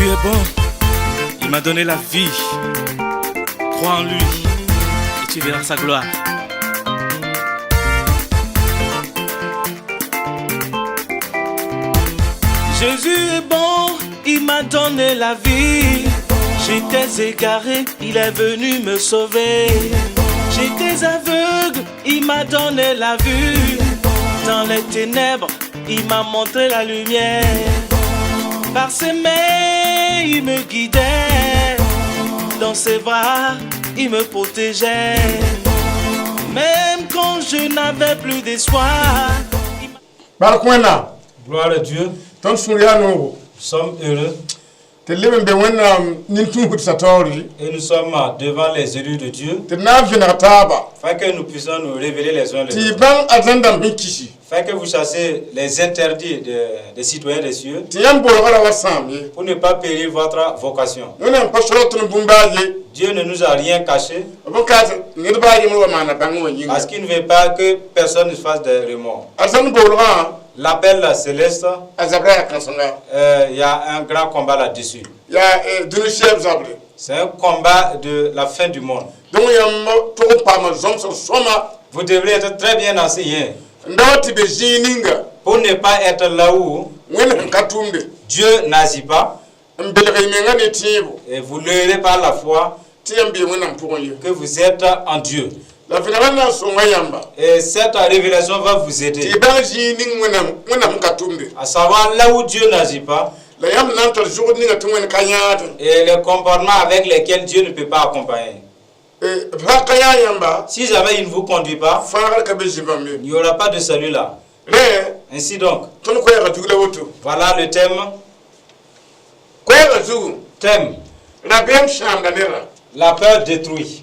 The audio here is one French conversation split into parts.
est bon, il m'a donné la vie. Crois en lui et tu verras sa gloire. Jésus est bon, il m'a donné la vie. J'étais égaré, il est venu me sauver. J'étais aveugle, il m'a donné la vue. Dans les ténèbres, il m'a montré la lumière. Par ses mains, il me guidait. Dans ses bras, il me protégeait. Même quand je n'avais plus d'espoir. Gloire à Dieu. Nous Nous sommes heureux. Et nous sommes devant les élus de Dieu. Afin que nous puissions nous révéler les uns les autres. Afin que vous chassiez les interdits des citoyens des cieux. Pour ne pas périr votre vocation. Dieu ne nous a rien caché. Parce qu'il ne veut pas que personne ne fasse des remords. L'appel céleste, il y a un grand combat là-dessus. C'est un combat de la fin du monde. Vous devrez être très bien enseigné pour ne pas être là où Dieu n'agit pas. Et vous leurrez par la foi que vous êtes en Dieu. Et cette révélation va vous aider à savoir là où Dieu n'agit pas et les comportements avec lesquels Dieu ne peut pas accompagner. Si jamais il ne vous conduit pas, il n'y aura pas de salut là. Ainsi donc, voilà le thème. Thème. La peur détruit.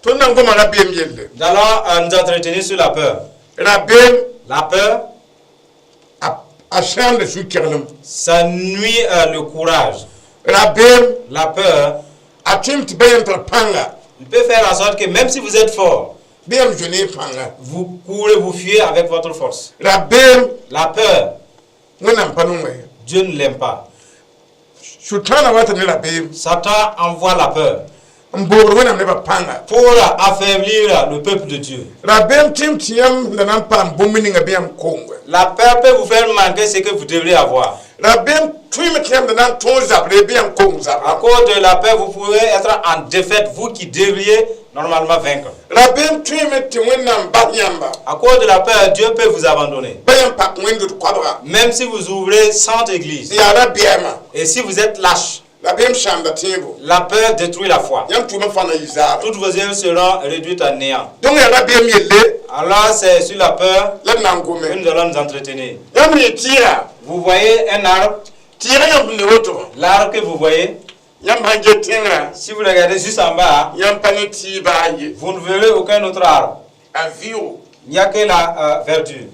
Nous allons nous entretenir sur la peur. La peur, ça nuit le courage. La peur, il peut faire en sorte que même si vous êtes fort, vous courez, vous fuyez avec votre force. La peur, Dieu ne l'aime pas. Satan envoie la peur pour affaiblir le peuple de Dieu. La peur peut vous faire manquer ce que vous devriez avoir. À cause de la peur, vous pouvez être en défaite, vous qui devriez normalement vaincre. À cause de la peur, Dieu peut vous abandonner. Même si vous ouvrez 100 églises. Et si vous êtes lâche, la peur détruit la foi. Toutes vos œuvres seront réduites à néant. Alors c'est sur la peur que nous allons nous entretenir. Vous voyez un arbre. L'arbre que vous voyez, si vous regardez juste en bas, vous ne verrez aucun autre arbre. Il n'y a que la verdure.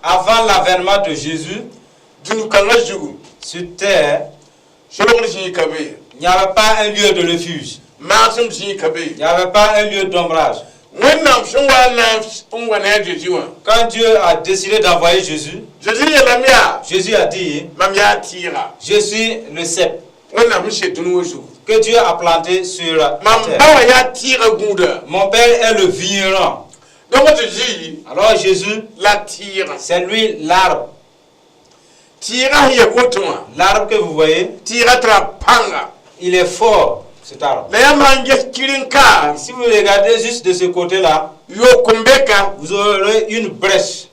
Avant l'avènement de Jésus, sur terre, il n'y avait pas un lieu de refuge. Il n'y avait pas un lieu d'ombrage. Quand Dieu a décidé d'envoyer Jésus, Jésus a dit, je suis le cep que Dieu a planté sur la terre. Mon père est le vigneron. Alors Jésus, c'est lui l'arbre. L'arbre que vous voyez, il est fort, cet arbre. Si vous regardez juste de ce côté-là, vous aurez une brèche.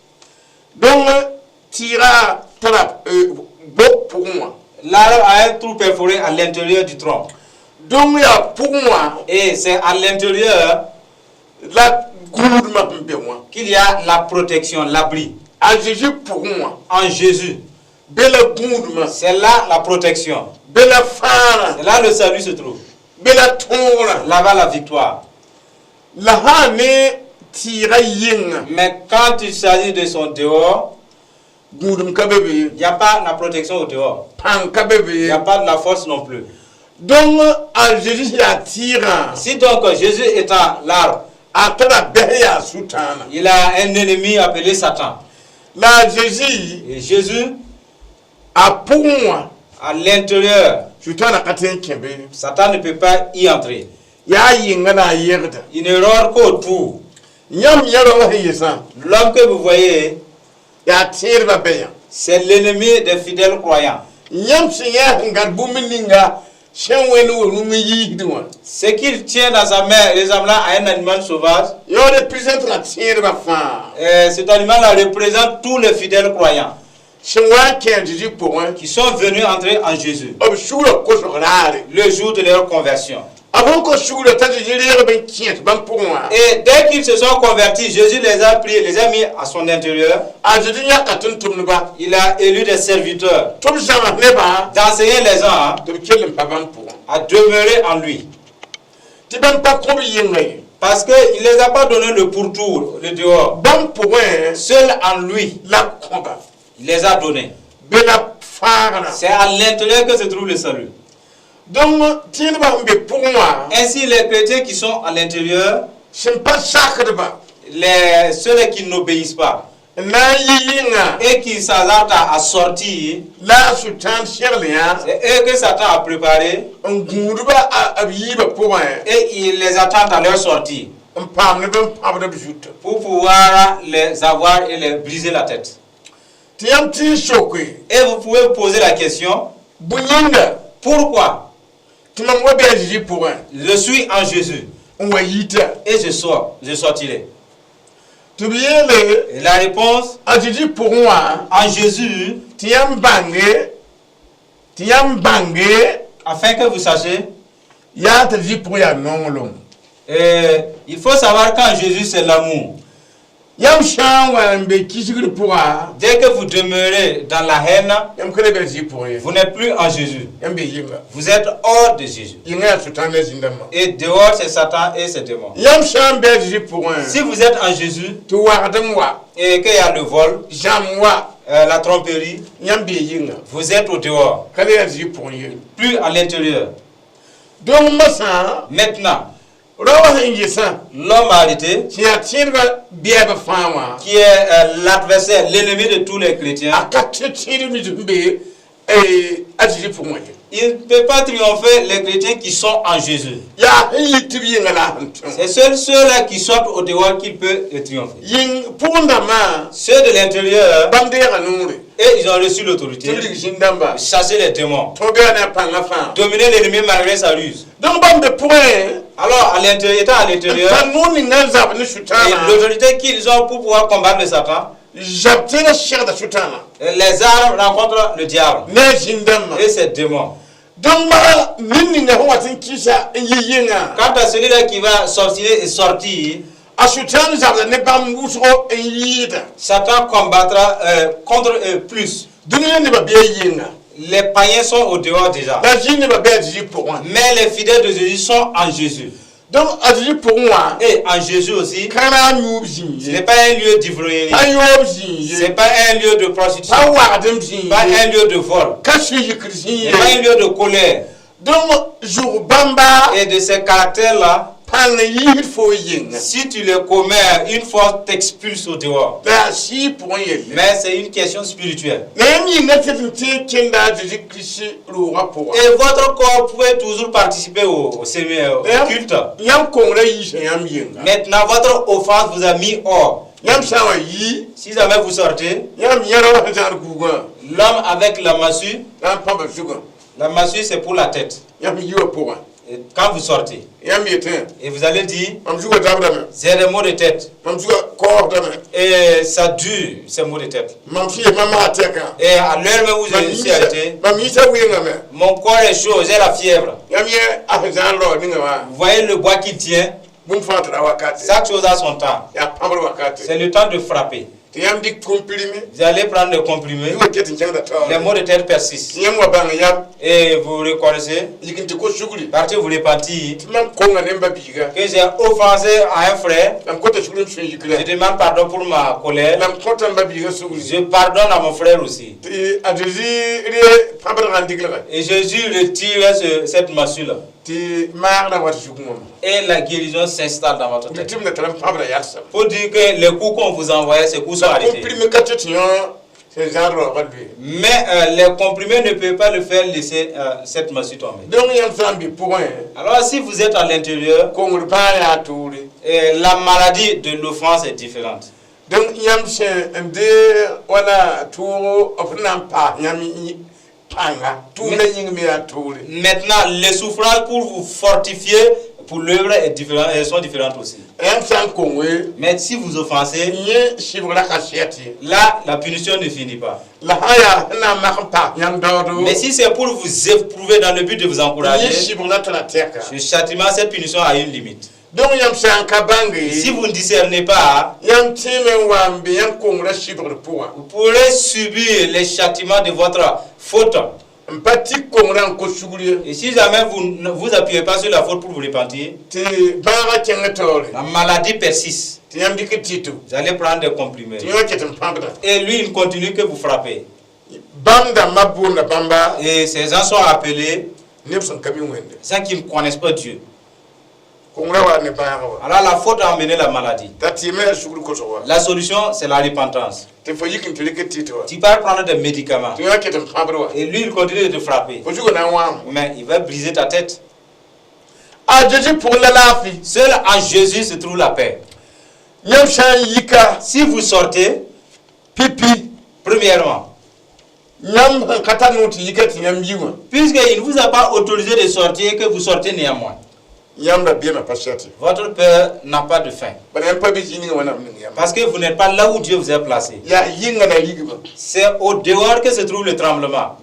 L'arbre a un trou perforé à l'intérieur du tronc. Et c'est à l'intérieur qu'il y a la protection, l'abri. En Jésus, c'est là la protection. C'est là le salut se trouve. Là-bas la victoire. Mais quand il s'agit de son dehors, il n'y a pas la protection au dehors. Il n'y a pas de la force non plus. Si donc Jésus étant l'arbre, il a un ennemi appelé Satan. Et Jésus, pour moi à l'intérieur, je t'en ai caté kembe Satan ne peut pas y entrer. ya yinga na yerda Il ne rôde qu'autour. nyam yaro wa yesa L'homme que vous voyez, ya tirba beya c'est l'ennemi des fidèles croyants. nyam siya ngar bumininga shenwenu wonu yi hidwa Ce qu'il tient dans sa main, ressemble à un animal sauvage, yo represent la tirba fa cet animal représente tous les fidèles croyants shenwa ken jiji pour moi qui sont venus entrer en Jésus obshura ko jorare le jour de leur conversion. avant que shura ta jiji lere ben kient ban pour moi Et dès qu'ils se sont convertis, Jésus les a pris, les a mis à son intérieur. a jiji ya katun tumba Il a élu des serviteurs tum sama neba d'enseigner les gens hein, de kelim paban pour à demeurer en lui. ti ban pa ko yinga Parce qu'il ne les a pas donné le pourtour, le dehors. ban pour Seul en lui, la combat il les a donnés. bela farana C'est à l'intérieur que se trouve le salut. donc tirba mbe pour moi Ainsi, les chrétiens qui sont à l'intérieur, c'est pas sacreba ceux qui n'obéissent pas na yinga et qui s'hasardent à sortir, la sultan cherlia c'est eux que Satan a préparé ngurba abiba pour et il les attend à leur sortie un pam ne ben pam de bijut pour pouvoir les avoir et les briser la tête. tiam ti shokwe Et vous pouvez vous poser la question, bunyinga pourquoi timam wa beji pour je suis en Jésus on wa yita et je sortirai? to biele Et la réponse, ajiji pour moi en Jésus, tiam bange afin que vous sachiez, ya ta ji pour ya nongolong il faut savoir qu'en Jésus c'est l'amour. yam shangwa mbe kisigri pour Dès que vous demeurez dans la haine, yam kele beji pour vous n'êtes plus en Jésus. yam be yinga Vous êtes hors de Jésus. yinga ya sultan ne zindama Et dehors, c'est Satan et ses démons. yam shang beji pour Si vous êtes en Jésus to wa wa et qu'il y a le vol, jamwa la tromperie, yam be yinga vous êtes au dehors, kale ya ji pour yin plus à l'intérieur. donc masa Maintenant, rawa hinjisa l'homme arrêté, si ya tirba biaba fama qui est l'adversaire, l'ennemi de tous les chrétiens, akati tirmi dumbe ajiji pour moi il ne peut pas triompher les chrétiens qui sont en Jésus. ya yitibi ngala hantu C'est ceux-là qui sortent au dehors qui peuvent triompher. yin pundama Ceux de l'intérieur, bamde kanure et ils ont reçu l'autorité tibli jindamba de chasser les démons, to gana panga fa dominer l'ennemi malgré sa ruse. donc bambe pour Alors, à l'intérieur, étant à l'intérieur, kanuni ngalza ni et shutana l'autorité qu'ils ont pour pouvoir combattre le Satan, jabtena shir da shutana les armes rencontrent le diable ne jindama et ses démons. donc ma nini na watin kisha yinga Quant à celui-là qui va sortir et sortir, a shutana zabda ne bam wuso yida Satan combattra contre eux plus. dunia ne ba biye yinga Les païens sont au dehors déjà. la jine ba biye ji pour moi Mais les fidèles de Jésus sont en Jésus. donc ajiji pour moi Et en Jésus aussi, kana ce nyubji n'est pas un lieu d'ivrognerie. ayobji Ce n'est pas un lieu de prostitution. pas wademji Pas un lieu de vol. kashi Ce yikrisi n'est pas un lieu de colère. donc jour bamba Et de ces caractères-là, pan yid fo yinga si tu les commets, une fois t'expulses au dehors. la si pour yel Mais c'est une question spirituelle. nem yinga tete kenda jiji krisi ro rapport Et votre corps pouvait toujours participer au séminaire, au culte. yam kongre yi yam yinga Maintenant, votre offense vous a mis hors. yam sawa yi Si jamais vous sortez, yam yaro jar guga l'homme avec la massue, yam pamba suga la massue c'est pour la tête. yam yiwa pour Et quand vous sortez, yam yeten et vous allez dire, am suga dabdame c'est des maux de tête. mam suga ko dame Et ça dure, ces maux de tête. mam fi mama ateka Et à l'heure même où je suis arrêté, mam yisa winga me mon corps est chaud, j'ai la fièvre. yam ye ahzan lo ninga wa Vous voyez le bois qui tient, bum fatra wakati chaque chose a son temps. ya pambar wakati C'est le temps de frapper. yam dik comprimé Vous allez prendre des comprimés, yiwa ketin jangda taw les maux de tête persistent. yam wa bang yam Et vous reconnaissez, yikinti ko suguli partez vous repentir, mam konga nemba biga que j'ai offensé à un frère. lam kota sugulum fi yikla Je demande pardon pour ma colère. lam kota mba biga suguli Je pardonne à mon frère aussi. ti adezi re pambar gandigla Et Jésus retire cette massue-là. ti marna wat sugum Et la guérison s'installe dans votre tête. tim na talam pambar yalsa Pour dire que les coups qu'on vous envoyait, ces coups sont arrêtés. comprimé katet yo Mais les comprimés ne peuvent pas le faire laisser cette massue tomber. Alors si vous êtes à l'intérieur, la maladie de l'offense est différente. Maintenant, les souffrances pour vous fortifier pour l'œuvre est différent, elles sont différentes aussi. Mais si vous offensez, là, la punition ne finit pas. Mais si c'est pour vous éprouver dans le but de vous encourager, ce châtiment, cette punition a une limite. Si vous ne discernez pas, vous pourrez subir les châtiments de votre faute. Et si jamais vous ne vous appuyez pas sur la faute pour vous repentir, la maladie persiste. Vous allez prendre des comprimés. Et lui, il continue que vous frappez. Et ces gens sont appelés sans qu'ils ne connaissent pas Dieu. Alors la faute a amené la maladie. La solution, c'est la repentance. Tu peux prendre des médicaments. Et lui, il continue de te frapper. Mais il va briser ta tête. Seul en Jésus se trouve la paix. Si vous sortez, premièrement, puisqu'il ne vous a pas autorisé de sortir, que vous sortez néanmoins. Votre père n'a pas de faim. Parce que vous n'êtes pas là où Dieu vous a placé. C'est au dehors que se trouve le tremblement.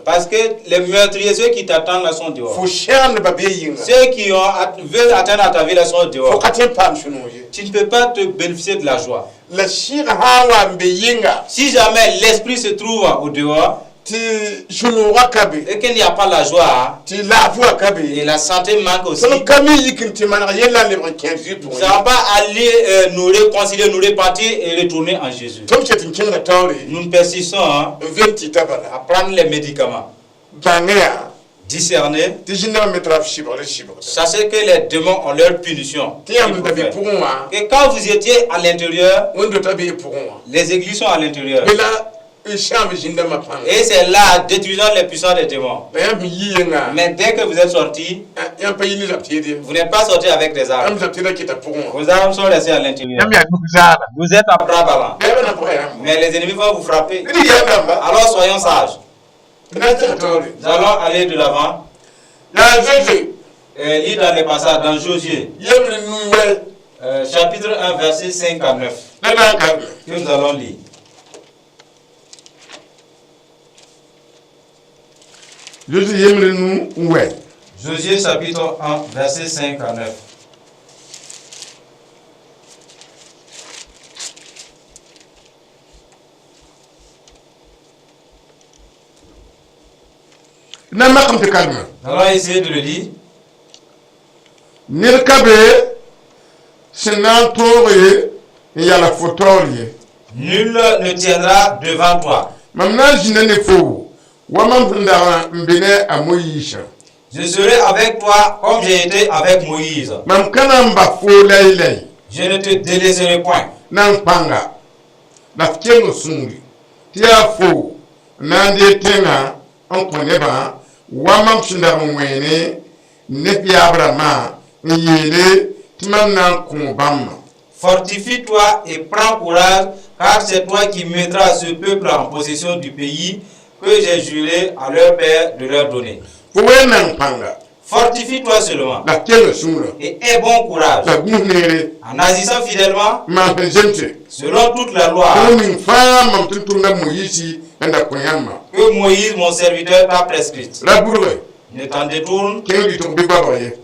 Parce que les meurtriers, ceux qui t'attendent là sont dehors. Ceux qui veulent atteindre à ta vie là sont dehors. Tu ne peux pas te bénéficier de la joie. Si jamais l'esprit se trouve au dehors, et qu'il n'y a pas la joie, et la santé manque aussi, nous n'allons pas aller nous réconcilier, nous repentir et retourner en Jésus. Nous persistons à prendre les médicaments. Discerner. Sachez que les démons ont leur punition. Et quand vous étiez à l'intérieur, les églises sont à l'intérieur. Et c'est là, détruisant les puissants des démons. Mais dès que vous êtes sortis, vous n'êtes pas sortis avec des armes. Vos armes sont restées à l'intérieur. Vous êtes à bras ballants. Mais les ennemis vont vous frapper. Alors soyons sages. Nous allons aller de l'avant. Lis dans les passages, dans Josué. Chapitre 1, verset 5 à 9. Que nous allons lire. Josué chapitre 1, verset 5 à 9. On va essayer de le lire. Nul ne tiendra devant toi. Je serai avec toi comme j'ai été avec Moïse. Je ne te délaisserai point. Fortifie-toi et prends courage, car c'est toi qui mettras ce peuple en possession du pays que j'ai juré à leur père de leur donner. Fortifie-toi seulement et aie bon courage en agissant fidèlement selon toute la loi que Moïse, mon serviteur, t'a prescrite. Ne t'en détourne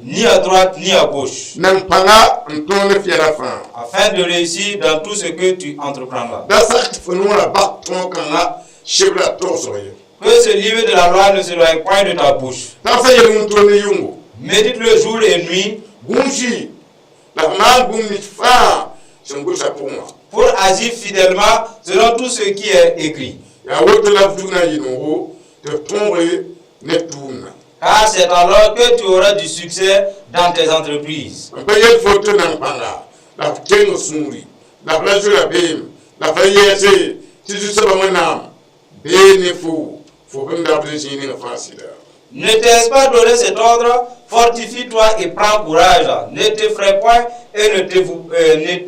ni à droite ni à gauche, afin de réussir dans tout ce que tu entreprendras. Que ce livre de la loi ne s'éloigne point de ta bouche. Médite le jour et nuit pour agir fidèlement selon tout ce qui est écrit. Car c'est alors que tu auras du succès dans tes entreprises. ti tu saba mo nam be ne fo bin da bin shi ne fasida. Ne t'ai-je pas donné cet ordre? Fortifie-toi et prends courage. Ne t'effraie point et ne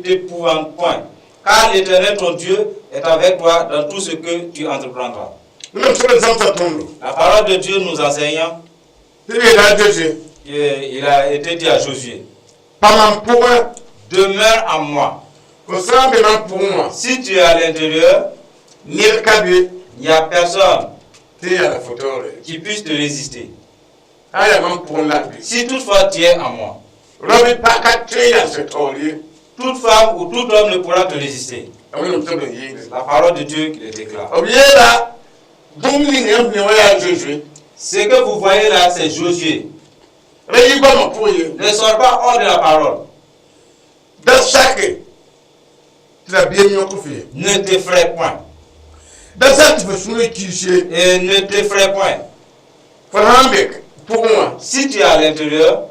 t'épouvante point. Car l'Éternel ton Dieu est avec toi dans tout ce que tu entreprendras. La parole de Dieu nous enseigne. Il a été dit à Josué. Demeure en moi. Si tu es à l'intérieur, il n'y a personne qui puisse te résister. Si toutefois tu es en moi, toute femme ou tout homme ne pourra te résister. La parole de Dieu qui le déclare. Ce que vous voyez là, c'est Josué. Ne sors pas hors de la parole. Ne t'effraie point. Et ne t'effraie point. Si tu es à l'intérieur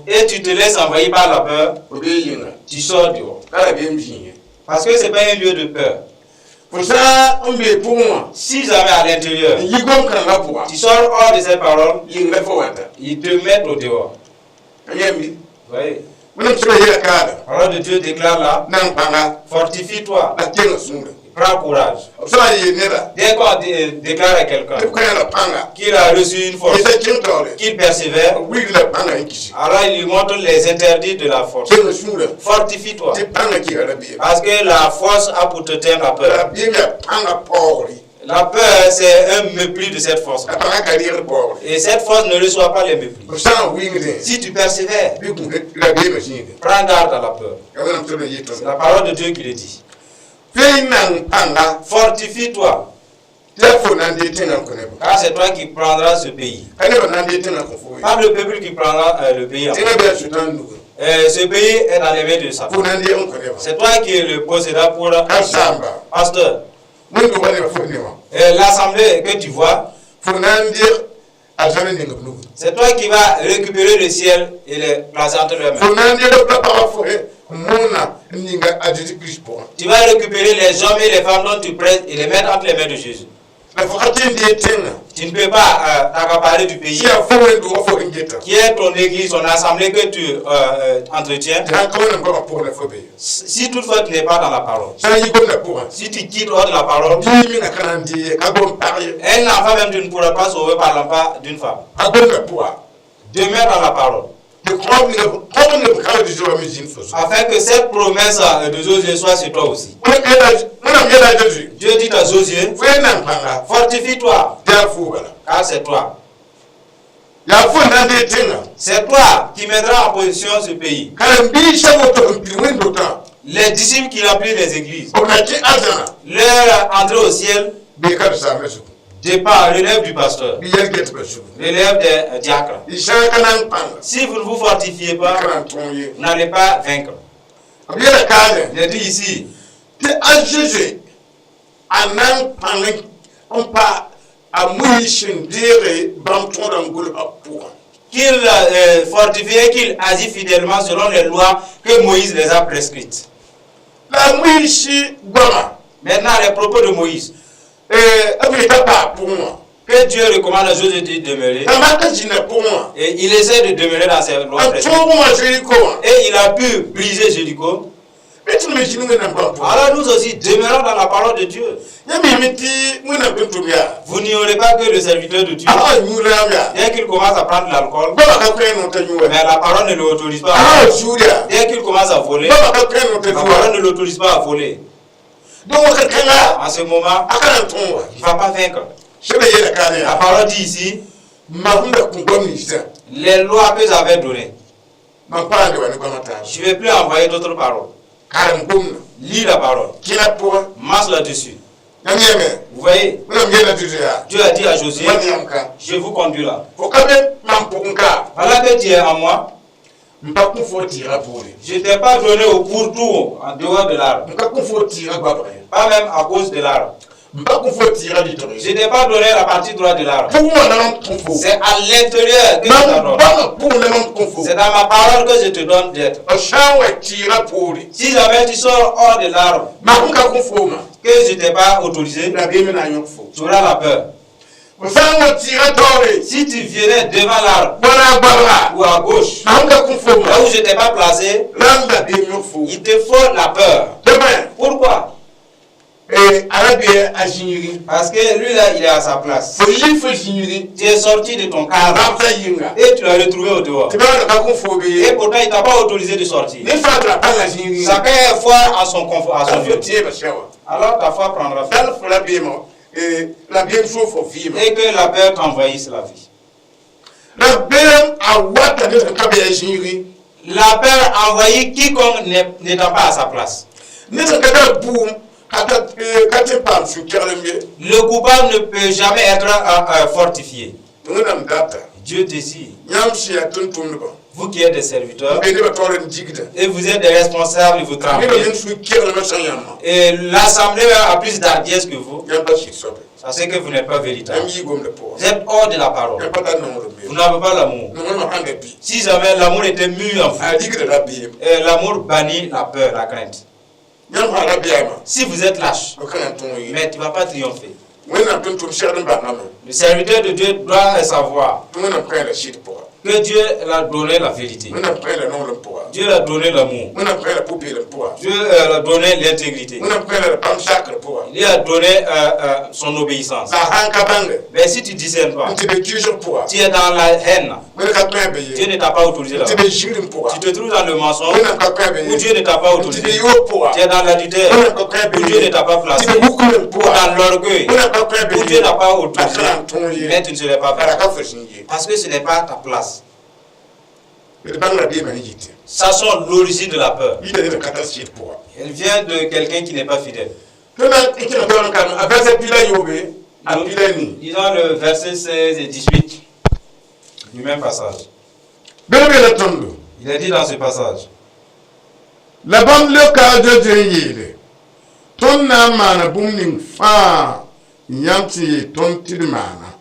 et tu te laisses envahir par la peur, tu sors dehors. Parce que ce n'est pas un lieu de peur. Si jamais à l'intérieur, tu sors hors de cette parole, ils te mettent au dehors. Vous voyez? La parole de Dieu déclare là, fortifie-toi, prends courage. Dès qu'on déclare à quelqu'un qu'il a reçu une force, qu'il persévère, alors il lui montre les interdits de la force. Fortifie-toi. Parce que la force a pour te tenir la peur. La peur, c'est un mépris de cette force. Et cette force ne reçoit pas les mépris. Si tu persévères, prends garde à la peur. C'est la parole de Dieu qui le dit. Fortifie-toi. Car c'est toi qui prendras ce pays. Pas le peuple qui prendra le pays. Ce pays est dans les mains de Satan. C'est toi qui es le possédant pour pasteur. L'assemblée que tu vois, c'est toi qui vas récupérer le ciel et les placer entre les mains. Tu vas récupérer les hommes et les femmes dont tu prêtes et les mettre entre les mains de Jésus. Tu ne peux pas t'accaparer du pays qui est ton église, ton assemblée que tu entretiens. Si toutefois tu n'es pas dans la parole, si tu quittes hors de la parole, un enfant même tu ne pourras pas sauver par l'emploi d'une femme. Demeure dans la parole. Afin que cette promesse de Josué soit sur toi aussi. Dieu dit à Josué, fortifie-toi, car c'est toi. C'est toi qui mettras en position ce pays. Les disciples qui remplissent les églises, leur entrée au ciel dépend, relève du pasteur, relève des diacres. Si vous ne vous fortifiez pas, vous n'allez pas vaincre. Il dit ici, qu'il fortifie et qu'il agit fidèlement selon les lois que Moïse les a prescrites. Maintenant, les propos de Moïse. Que Dieu recommande à Josué de demeurer. Et il essaie de demeurer dans ses lois prescrites. Et il a pu briser Jéricho. Alors nous aussi demeurons dans la parole de Dieu. Vous n'ignorez pas que le serviteur de Dieu, dès qu'il commence à prendre l'alcool, mais la parole ne l'autorise pas. Dès qu'il commence à voler, la parole ne l'autorise pas à voler. En ce moment, il ne va pas vaincre. La parole dit ici, les lois que j'avais données, je ne vais plus envoyer d'autres paroles. Lis la parole. Marche là-dessus. Vous voyez, Dieu a dit à Josué, je vous conduis là. Voilà que tu es en moi. Je ne t'ai pas donné au pourtour en dehors de l'arbre. Pas même à cause de l'arbre. Je ne t'ai pas donné la partie droite de l'arbre. C'est à l'intérieur que je t'adore. C'est dans ma parole que je te donne d'être. Si jamais tu sors hors de l'arbre, que je t'ai pas autorisé, tu auras la peur. Si tu venais devant l'arbre ou à gauche, là où je t'ai pas placé, il te faut la peur. Pourquoi? Parce que lui là, il est à sa place. Tu es sorti de ton cadre et tu l'as retrouvé au dehors. Et pourtant, il t'a pas autorisé de sortir. Chacun est foi à son confort, à son Dieu. Alors ta foi prendra fin. Et que la peur t'envahisse la vie. La peur envahit quiconque n'étant pas à sa place. Le coupable ne peut jamais être fortifié. Dieu désire. Vous qui êtes des serviteurs et vous êtes des responsables, vous tremblez. Et l'assemblée a plus d'hardiesse que vous. Ça c'est que vous n'êtes pas véritable. Vous êtes hors de la parole. Vous n'avez pas l'amour. Si jamais l'amour était mûr en vous, l'amour bannit la peur, la crainte. Si vous êtes lâche, mais tu ne vas pas triompher. Le serviteur de Dieu doit savoir que Dieu l'a donné la vérité. Dieu l'a donné l'amour. Dieu l'a donné l'intégrité. Il lui a donné son obéissance. Mais si tu ne discernes pas, tu es dans la haine. Dieu ne t'a pas autorisé là. Tu te trouves dans le mensonge où Dieu ne t'a pas autorisé. Tu es dans l'adultère où Dieu ne t'a pas placé. Dans l'orgueil où Dieu n'a pas autorisé. Mais tu ne serais pas fait. Parce que ce n'est pas ta place. Sachons l'origine de la peur. Elle vient de quelqu'un qui n'est pas fidèle. Disons le verset 16 et 18 du même passage. Il est dit dans ce passage. La bonne local de Dieu, ton nama booming fa yamti ton tilmana,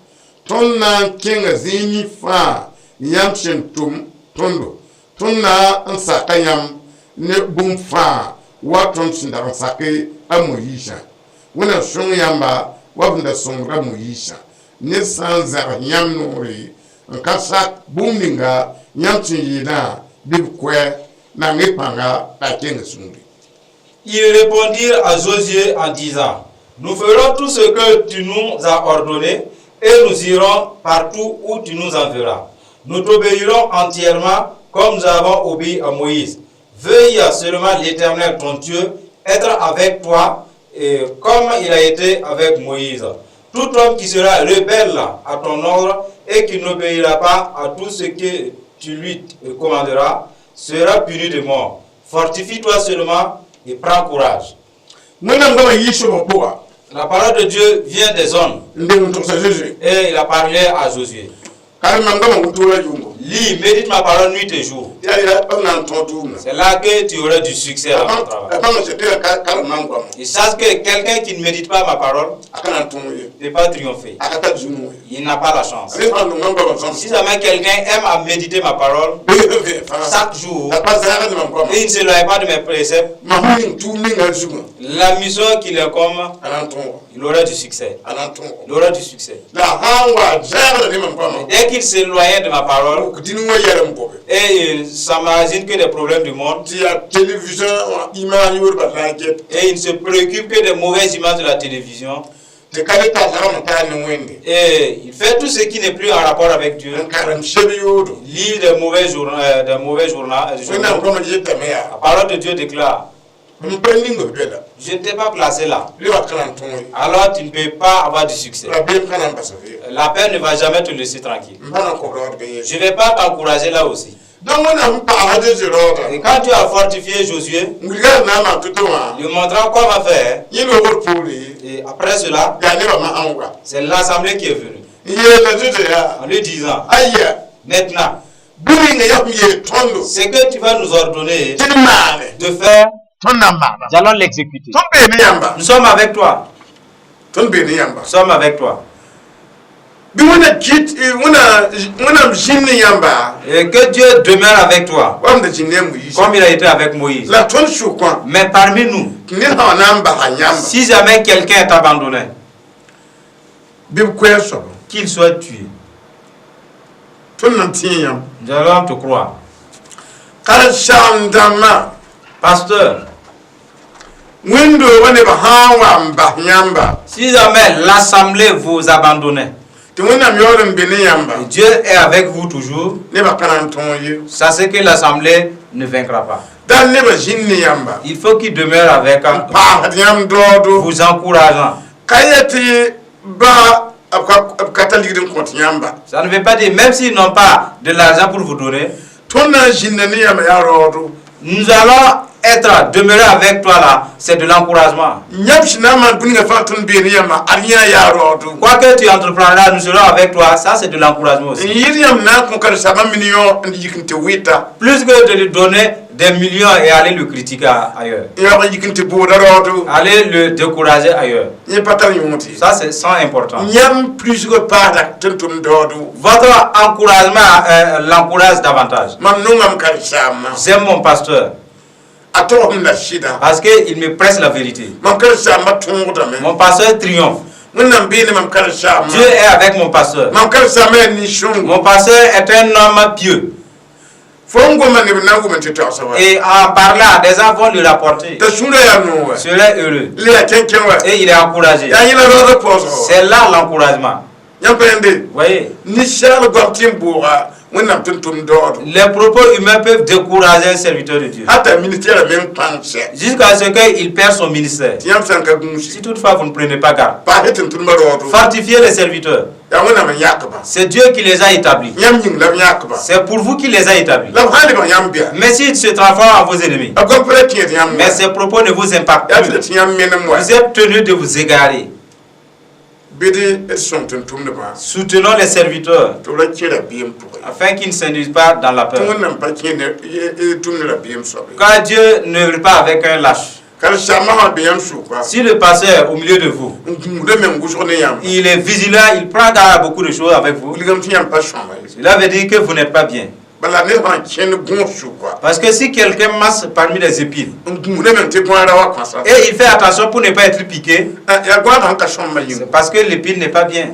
ton na king zini fa yamshin tum tondo, ton na ansakayam ne boom fa waton sindar sake amoyisha. Wona shon yamba wabunda songra moyisha. Ne sanzar yam nori, en kasak boominga yamti yina bibkwe. Ils répondirent à Josué en disant, nous ferons tout ce que tu nous as ordonné et nous irons partout où tu nous enverras. Nous t'obéirons entièrement comme nous avons obéi à Moïse. Veuille seulement l'Éternel ton Dieu être avec toi et comme il a été avec Moïse. Tout homme qui sera rebelle à ton ordre et qui n'obéira pas à tout ce que tu lui commanderas sera puni de mort. Fortifie-toi seulement et prends courage. La parole de Dieu vient des hommes. Et il a parlé à Josué. Lis, médite ma parole nuit et jour. C'est là que tu auras du succès dans ton travail. Et sache que quelqu'un qui ne médite pas ma parole ne peut pas triompher. Il n'a pas la chance. Si jamais quelqu'un aime à méditer ma parole chaque jour et il ne s'éloigne pas de mes préceptes, la mission qu'il est comme, il aura du succès. Il aura du succès. Et dès qu'il s'éloigne de ma parole, et ça m'imagine que des problèmes du monde, et il ne se préoccupe que des mauvaises images de la télévision, et il fait tout ce qui n'est plus en rapport avec Dieu. Il lit des mauvais journaux. La parole de Dieu déclare, je ne t'ai pas placé là. Alors tu ne peux pas avoir du succès. La paix ne va jamais te laisser tranquille. Je ne vais pas t'encourager là aussi. Et quand tu as fortifié Josué, lui montrant quoi va faire, et après cela, c'est l'assemblée qui est venue. En lui disant, maintenant, ce que tu vas nous ordonner de faire, nous allons l'exécuter. Nous sommes avec toi. Nous sommes avec toi. Et que Dieu demeure avec toi, comme il a été avec Moïse. Mais parmi nous, Si jamais quelqu'un est abandonné, qu'il soit tué. Nous allons te croire. Pasteur, si jamais l'assemblée vous abandonne, et Dieu est avec vous toujours, sachez que l'assemblée ne vaincra pas. Il faut qu'il demeure avec vous encourageant. Ça ne veut pas dire, même s'ils n'ont pas de l'argent pour vous donner, nous allons demeurer avec toi là, c'est de l'encouragement. Quoi que tu entreprendras, nous serons avec toi, ça c'est de l'encouragement aussi. Plus que de lui donner des millions et aller le critiquer ailleurs. Aller le décourager ailleurs. Ça c'est sans importance. Votre encouragement l'encourage davantage. J'aime mon pasteur. Parce qu'il me presse la vérité. Mon pasteur triomphe. Dieu est avec mon pasteur. Mon pasteur est un homme pieux. Et en parlant, des gens vont lui rapporter. Cela est heureux. Et il est encouragé. C'est là l'encouragement. Vous voyez? Les propos humains peuvent décourager un serviteur de Dieu. Jusqu'à ce qu'il perd son ministère. Si toutefois vous ne prenez pas garde. Fortifiez les serviteurs. C'est Dieu qui les a établis. C'est pour vous qu'il les a établis. Mais s'ils se transforment en vos ennemis, mais ces propos ne vous impactent plus, vous êtes tenus de vous égarer. Soutenons les serviteurs afin qu'ils ne s'induisent pas dans la peur. Car Dieu ne veut pas avec un lâche. Si le pasteur au milieu de vous, il est vigilant, il prend garde à beaucoup de choses avec vous, cela veut dire que vous n'êtes pas bien. Parce que si quelqu'un masse parmi les épines et il fait attention pour ne pas être piqué, c'est parce que l'épine n'est pas bien.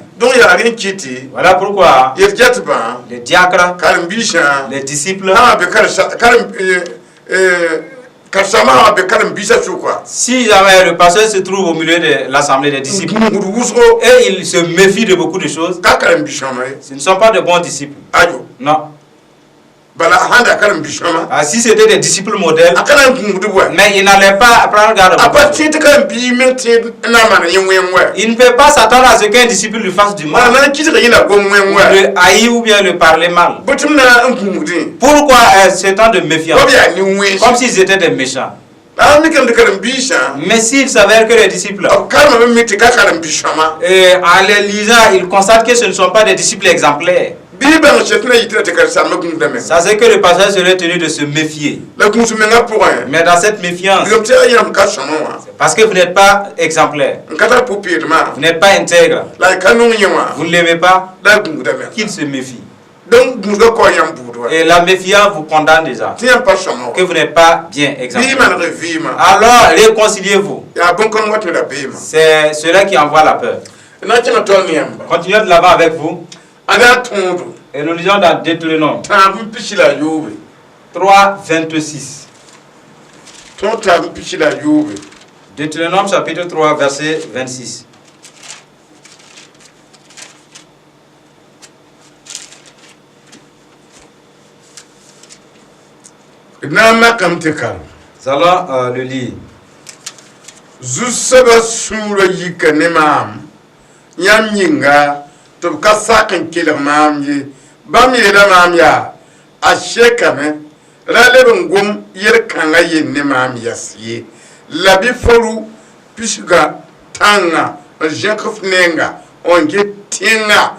Voilà pourquoi les diacres, les disciples, si jamais le pasteur se trouve au milieu de l'assemblée des disciples et il se méfie de beaucoup de choses, ce ne sont pas de bons disciples. Non. Si c'était des disciples modèles, mais il n'allait pas prendre garde. Il ne peut pas s'attendre à ce qu'un disciple lui fasse du mal, le haïr ou bien le parler mal. Pourquoi ce temps de méfiance? Comme s'ils étaient des méchants. Mais s'il s'avère que les disciples, en les lisant, ils constatent que ce ne sont pas des disciples exemplaires, ça c'est que le pasteur serait tenu de se méfier. Mais dans cette méfiance, c'est parce que vous n'êtes pas exemplaire, vous n'êtes pas intègre, vous ne l'aimez pas, qu'il se méfie. Et la méfiance vous condamne déjà, que vous n'êtes pas bien exemplaire. Alors réconciliez-vous. C'est cela qui envoie la peur. Continuez de l'avant avec vous. Et nous lisons dans Deutéronome 3:26. Deutéronome chapitre 3 verset 26. Nous allons le lire. To kasakan kilir mamye bamye da mamya ashekame raleben gum yerkanga yenne mamya siye labi foru pisga tanga jenkuf nenga onge tinga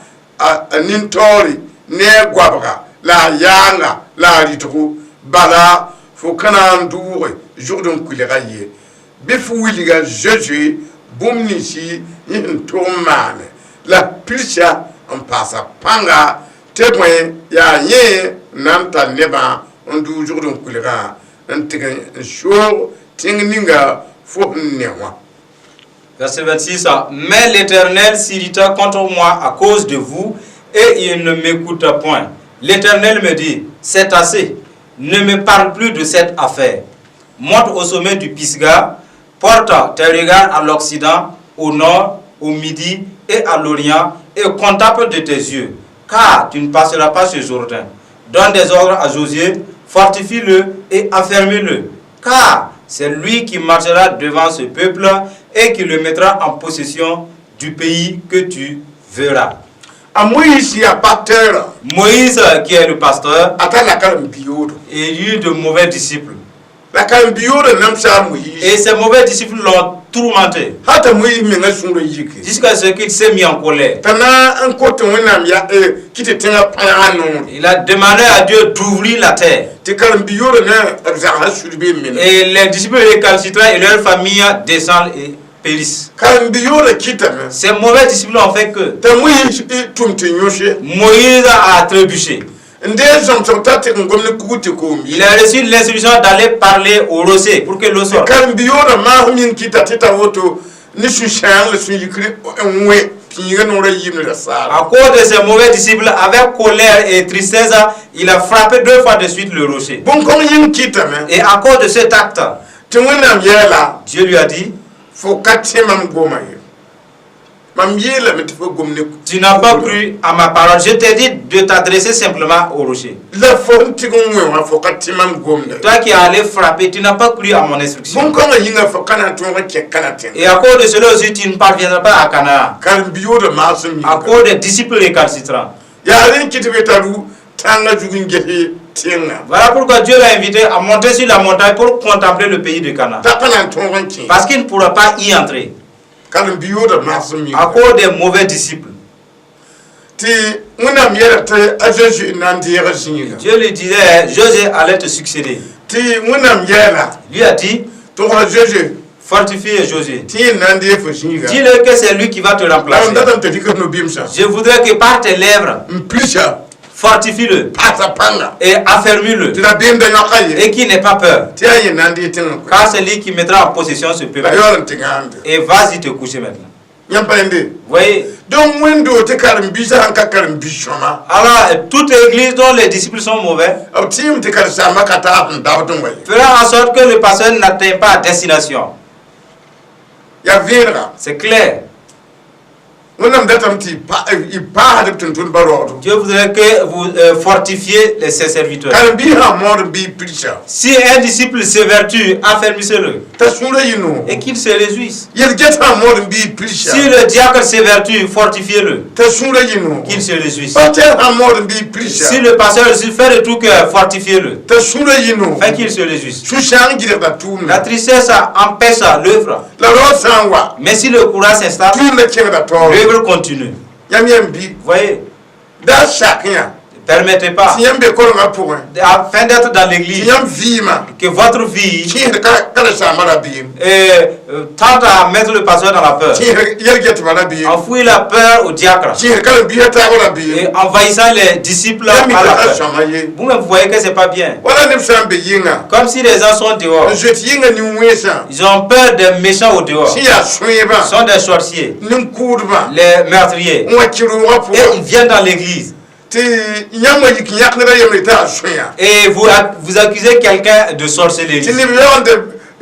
nintori ne gwabga la yanga la rituku bala fukana ndure jourdon kulira ye bifu wiliga jeje bumnisi yin tomane la pilcha on passa panga témoin ya ye nanta neba on du jour don kulira on tiga show tingninga Verset 26. Mais l'Éternel s'irrita contre moi à cause de vous, et il ne m'écoute point. L'Éternel me dit, c'est assez, ne me parle plus de cette affaire. Monte au sommet du Pisga, porte tes regards à l'Occident, au nord, au midi et à l'Orient, et contemple de tes yeux, car tu ne passeras pas ce Jourdain. Donne des ordres à Josué, fortifie-le et affermis-le, car c'est lui qui marchera devant ce peuple et qui le mettra en possession du pays que tu verras. Moïse, qui est le pasteur, et eu de mauvais disciples. Et ces mauvais disciples l'ont tourmenté jusqu'à ce qu'il s'est mis en colère. Il a demandé à Dieu d'ouvrir la terre. Et les disciples récalcitrants et leur famille descendent et périssent. Ces mauvais disciples ont fait que Moïse a trébuché. Il a reçu l'instruction d'aller parler au rocher pour que l'eau sorte. À cause de ces mauvais disciples, avec colère et tristesse, il a frappé 2 fois de suite le rocher. Et à cause de cet acte, Dieu lui a dit, tu n'as pas cru à ma parole. Je t'ai dit de t'adresser simplement au rocher. Toi qui es allé frapper, tu n'as pas cru à mon instruction. Et à cause de cela aussi, tu ne parviendras pas à Canaan. À cause des disciples récalcitrants. Voilà pourquoi Dieu l'a invité à monter sur la montagne pour contempler le pays de Canaan. Parce qu'il ne pourra pas y entrer. À cause des mauvais disciples. Dieu lui disait, Josué allait te succéder. Lui a dit, fortifie Josué. Dis-le que c'est lui qui va te remplacer. Je voudrais que par tes lèvres, fortifie-le et affermis-le et qu'il n'ait pas peur, car c'est lui qui mettra en possession ce peuple. Et vas-y te coucher maintenant. Voyez. Alors toute église dont les disciples sont mauvais fera en sorte que le pasteur n'atteint pas à destination. C'est clair. Dieu voudrait que vous fortifiez ses serviteurs. Si un disciple s'évertue, affermissez-le. Et qu'il se réjouisse. Si le diacre s'évertue, fortifiez-le. Qu'il se réjouisse. Si le pasteur fait de tout cœur, fortifiez-le. Fait qu'il se réjouisse. La tristesse empêche l'œuvre. Mais si le courage s'installe, l'œuvre continue. Voyez. Permettez pas, afin d'être dans l'église, que votre vie tente à mettre le pasteur dans la peur, enfouir la peur au diacre et envahissant les disciples à la peur. Vous voyez que c'est pas bien. Comme si les gens sont dehors, ils ont peur des méchants au dehors, ils sont des sorciers, les meurtriers, et ils viennent dans l'église. Et vous accusez quelqu'un de sorcellerie.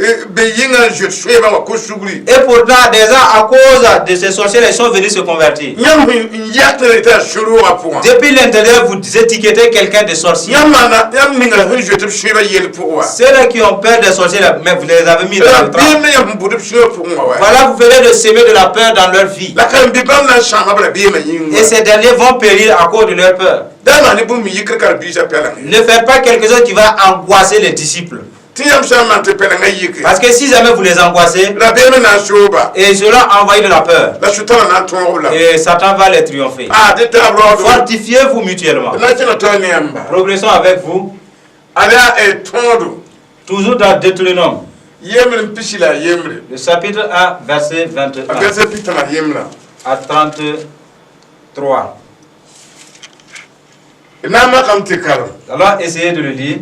Et pourtant, des gens, à cause de ces sorciers, ils sont venus se convertir. Depuis l'intérieur, vous étiquetez quelqu'un de sorcier. Ceux qui ont peur des sorciers, mais vous les avez mis dans le train. Voilà, vous venez de semer de la peur dans leur vie. Et ces derniers vont périr à cause de leur peur. Ne faites pas quelque chose qui va angoisser les disciples. Parce que si jamais vous les angoissez, et cela envahit de la peur, et Satan va les triompher. Fortifiez-vous mutuellement. Progressons avec vous. Toujours dans Deutéronome, le chapitre 1, verset 21 à 33. Alors essayez de le lire.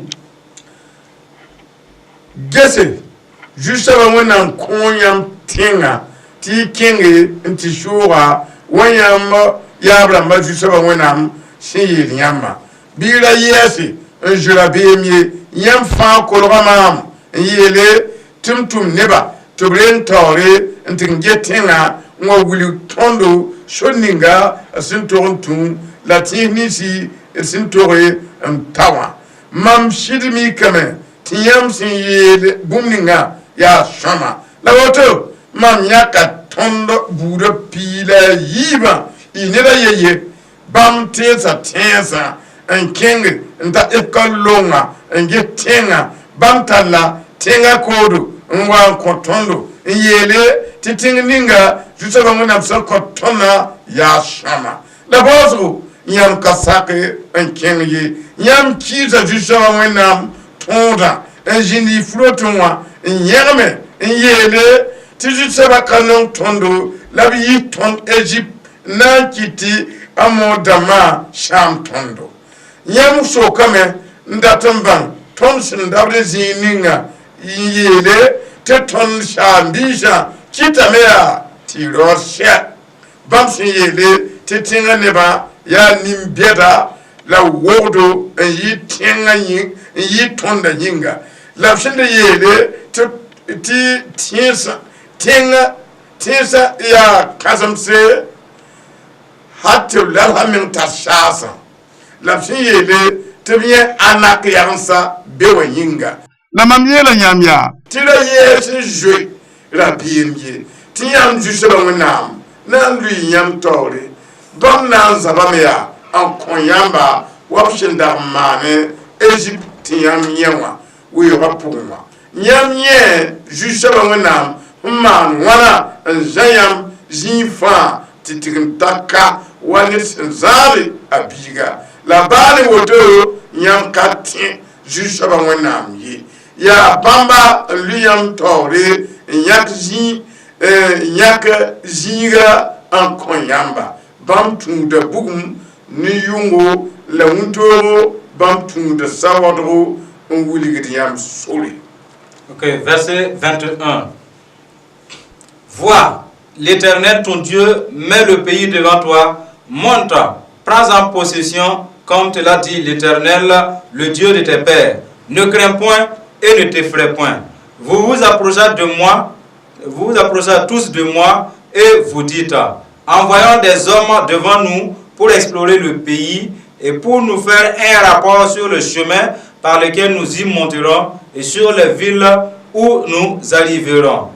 juste avant on koyam tinga ti kingi nti shura wanyam yabra ma juste avant on shi yama bila yesi jura bemie yam fa kolramam yele tumtum neba to bren tore ntinge tinga ngo wuli tondo shoninga asintontun latinisi sintore tawa mam shidmi kame tiyam sin yele bumninga ya shama la woto mam yaka tondo buda pila yiba inela yeye bam tensa en king nta ekolonga nge tenga bam tala tenga kodo nwa kotondo yele titingninga jusaba ngona msa kotona ya shama la bozo yam kasake en kenye yam kiza jusaba ngona tonda en jini flotonwa nyerme yele tijusaba kanon tondo la bi ton Egypte na kiti amodama sham tondo yam so kame ndatamban tonsin dabre zininga yele teton shambisha kitamea tirosha bamsin yele tetinga neba ya nimbieda la wodo yi tinga yi tonda yinga la shinde yele ti tinsa ya kasamse hatta la hamin tashasa la shinde yele tebien anak yansa bewa yinga la mamiela nyamya tira yesi jwe la bimye tiyam juste ba wenam nan lui yam tore don nan zabamya an konyamba wapshinda mane Egypte yam yewa we rapuma nyam ye juste ba wenam man wana zayam zifa titigntaka wani zari abiga la bali woto nyam katin juste ba wenam ye ya bamba luyam tore nyak zinga an konyamba bam tung de bugum ni yungo la wuntoro bam tung de sawadro on wuligidiyam soli. OK, verset 21. Vois, l'Éternel ton Dieu met le pays devant toi, monte, prends en possession comme te l'a dit l'Éternel, le Dieu de tes pères. Ne crains point et ne t'effraie point. Vous vous approchez de moi, vous vous approchez tous de moi et vous dites, envoyons des hommes devant nous pour explorer le pays et pour nous faire un rapport sur le chemin par lequel nous y monterons et sur les villes où nous arriverons.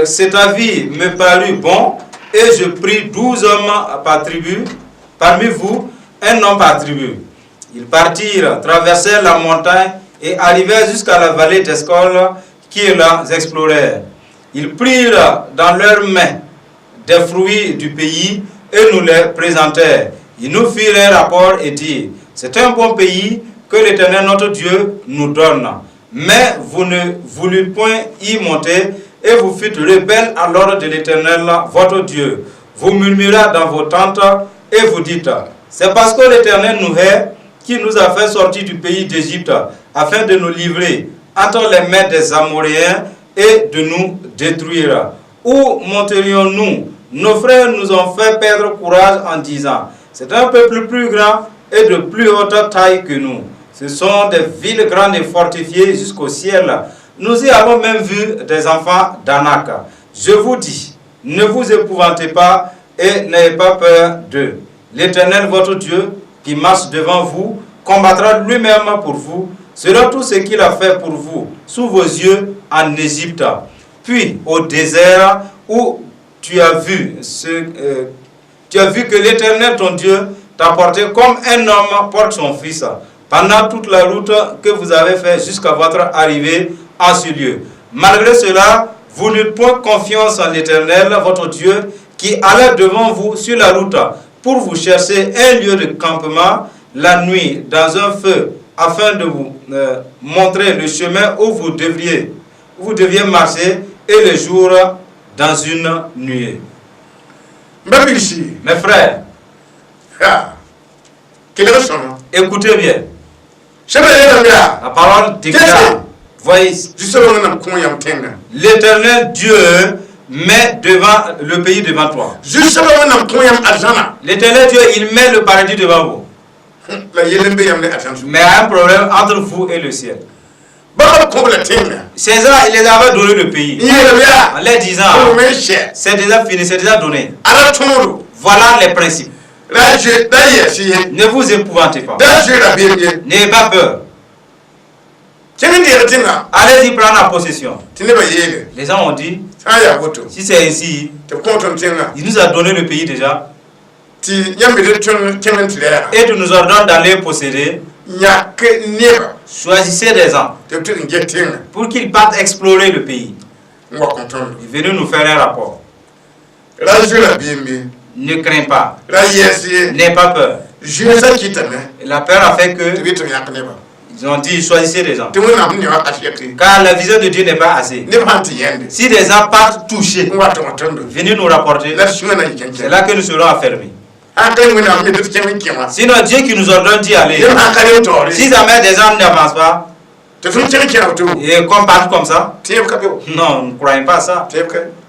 Cet avis me parut bon et je pris 12 hommes par tribu, parmi vous, un homme par tribu. Ils partirent, traversèrent la montagne et arrivèrent jusqu'à la vallée d'Escol qui la explorait. Ils prirent dans leurs mains des fruits du pays et nous les présentèrent. Ils nous firent un rapport et dirent, c'est un bon pays que l'Éternel notre Dieu nous donne. Mais vous ne voulûtes point y monter et vous fûtes rebelles à l'ordre de l'Éternel votre Dieu. Vous murmurez dans vos tentes et vous dites, c'est parce que l'Éternel nous hait qui nous a fait sortir du pays d'Égypte afin de nous livrer entre les mains des Amoréens et de nous détruire. Où monterions-nous? Nos frères nous ont fait perdre courage en disant, c'est un peuple plus grand et de plus haute taille que nous. Ce sont des villes grandes et fortifiées jusqu'au ciel. Nous y avons même vu des enfants d'Anak. Je vous dis, ne vous épouvantez pas et n'ayez pas peur d'eux. L'Éternel, votre Dieu, qui marche devant vous, combattra lui-même pour vous, selon tout ce qu'il a fait pour vous, sous vos yeux en Égypte. Puis au désert où tu as vu que l'Éternel, ton Dieu, t'a porté comme un homme porte son fils, pendant toute la route que vous avez faite jusqu'à votre arrivée à ce lieu. Malgré cela, vous n'eûtes point confiance en l'Éternel, votre Dieu, qui allait devant vous sur la route pour vous chercher un lieu de campement la nuit dans un feu, afin de vous montrer le chemin où vous deviez marcher et le jour dans une nuée. Mes frères, écoutez bien. La parole déclare Voyez, l'Éternel Dieu met devant le pays devant toi. L'Éternel Dieu, il met le paradis devant vous. Mais il y a un problème entre vous et le ciel. César, il les avait donné le pays. En les disant, c'est déjà fini, c'est déjà donné. Voilà les principes. Ne vous épouvantez pas. N'ayez pas peur. Allez-y prendre la possession. Les gens ont dit, si c'est ainsi, il nous a donné le pays déjà. Et tu nous ordonnes d'aller posséder. Choisissez des gens pour qu'ils partent explorer le pays. Venez nous faire un rapport. Ne crains pas. N'aie pas peur. La peur a fait que ils ont dit choisissez des gens. Car la vision de Dieu n'est pas assez. Si des gens partent touchés, venez nous rapporter. C'est là que nous serons affermis. Sinon Dieu qui nous ordonne d'y aller. Si jamais des gens n'avancent pas, et qu'on parte comme ça, non, ne croyez pas ça. Il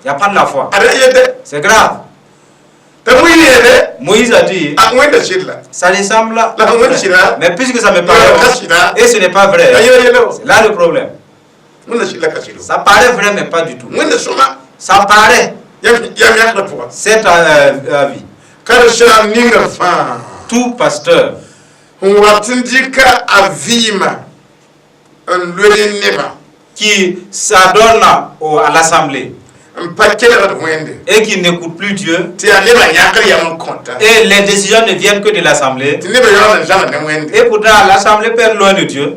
n'y a pas de la foi. C'est grave. Moïse a dit, ça lui semble là. Mais puisque ça me paraît, et ce n'est pas vrai, c'est là le problème. Ça paraît vrai, mais pas du tout. Ça paraît. C'est à vie. Tout pasteur qui s'adonne à l'assemblée et qui n'écoute plus Dieu, et les décisions ne viennent que de l'assemblée, et pourtant l'assemblée perd loin de Dieu,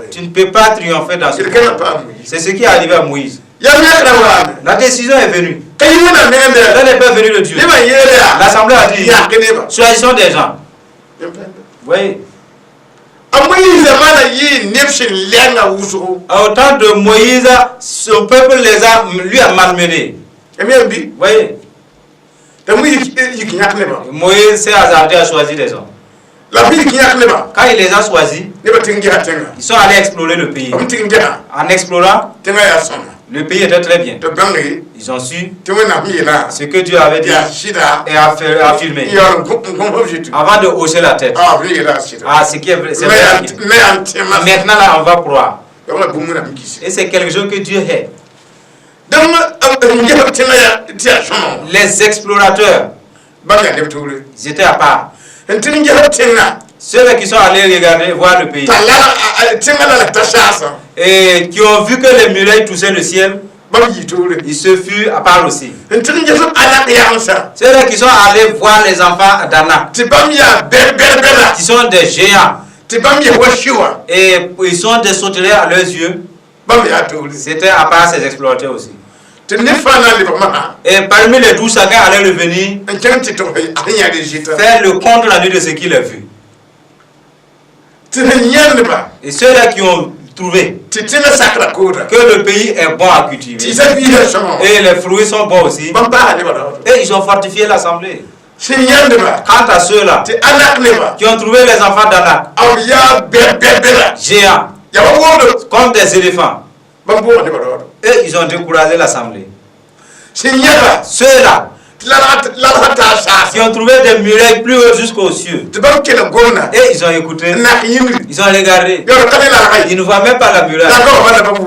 tu ne peux pas triompher dans ce monde. C'est ce qui est arrivé à Moïse. La décision est venue. Elle n'est pas venue de Dieu. L'assemblée a dit, choisissons des gens. Oui. Au temps de Moïse, son peuple lui a malmené. Oui. Moïse s'est hasardé à choisir des gens. Quand il les a choisis, ils sont allés explorer le pays. En explorant, le pays était très bien. Ils ont su ce que Dieu avait dit et affirmé avant de hausser la tête. Ah, ce qui est vrai. Maintenant, là, on va croire. Et c'est quelque chose que Dieu hait. Les explorateurs, ils étaient à part. Ceux qui sont allés regarder, voir le pays, et qui ont vu que les murailles touchaient le ciel, ils se furent à part aussi. Ceux qui sont allés voir les enfants d'Anak, qui sont des géants, et ils sont des sauterelles à leurs yeux, c'était à part ces explorateurs aussi. Et parmi les 12, chacun allait revenir faire le compte rendu de ce qu'il a vu. Et ceux-là qui ont trouvé que le pays est bon à cultiver et les fruits sont bons aussi, et ils ont fortifié l'assemblée. Quant à ceux-là qui ont trouvé les enfants d'Anak, géants, comme des éléphants, et ils ont découragé l'assemblée. Ceux-là qui ont trouvé des murailles plus hautes jusqu'aux cieux, et ils ont écouté, ils ont regardé, ils ne voient même pas la muraille,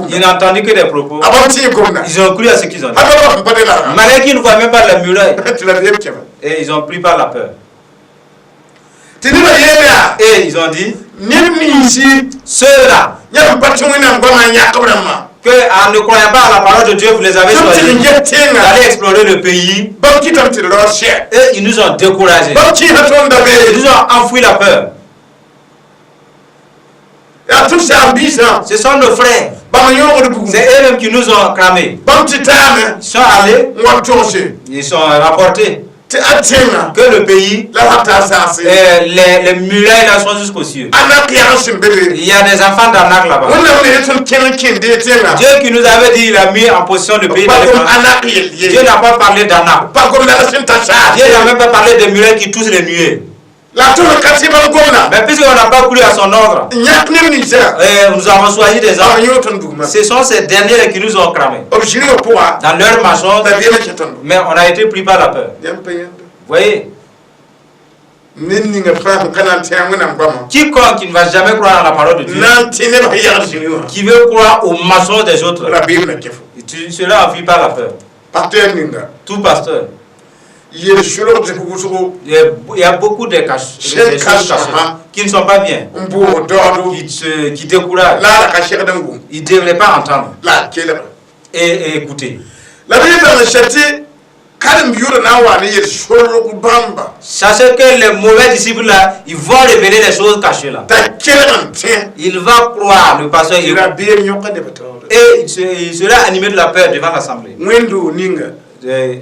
ils n'ont entendu que des propos, ils ont cru à ce qu'ils ont dit. Malgré qu'ils ne voient même pas la muraille, et ils ont pris par la peur. Et ils ont dit, ceux-là, que en ne croyant pas à la parole de Dieu, vous les avez choisis d'aller explorer le pays, et ils nous ont découragés, ils nous ont enfoui la peur. Ce sont nos frères, c'est eux-mêmes qui nous ont cramés. Ils sont allés, ils sont rapportés que le pays, les murailles là sont jusqu'aux cieux. Il y a des enfants d'Anak là-bas. Dieu qui nous avait dit, il a mis en position le pays d'Anak. Dieu n'a pas parlé d'Anak. Dieu n'a même pas parlé des murailles qui touchent les nuées. Mais puisqu'on n'a pas cru à son ordre, nous avons choisi des hommes. Ce sont ces derniers qui nous ont cramés dans leur mensonge, mais on a été pris par la peur. Vous voyez? Quiconque qui ne va jamais croire à la parole de Dieu, qui veut croire aux mensonges des autres, cela en fuit par la peur. Tout pasteur. Il y a beaucoup de choses qui ne sont pas bien, qui découragent. Ils ne devraient pas entendre et écouter. Sachez que les mauvais disciples là, ils vont révéler des choses cachées là. Il va croire, le pasteur, et il sera animé de la peur devant l'assemblée.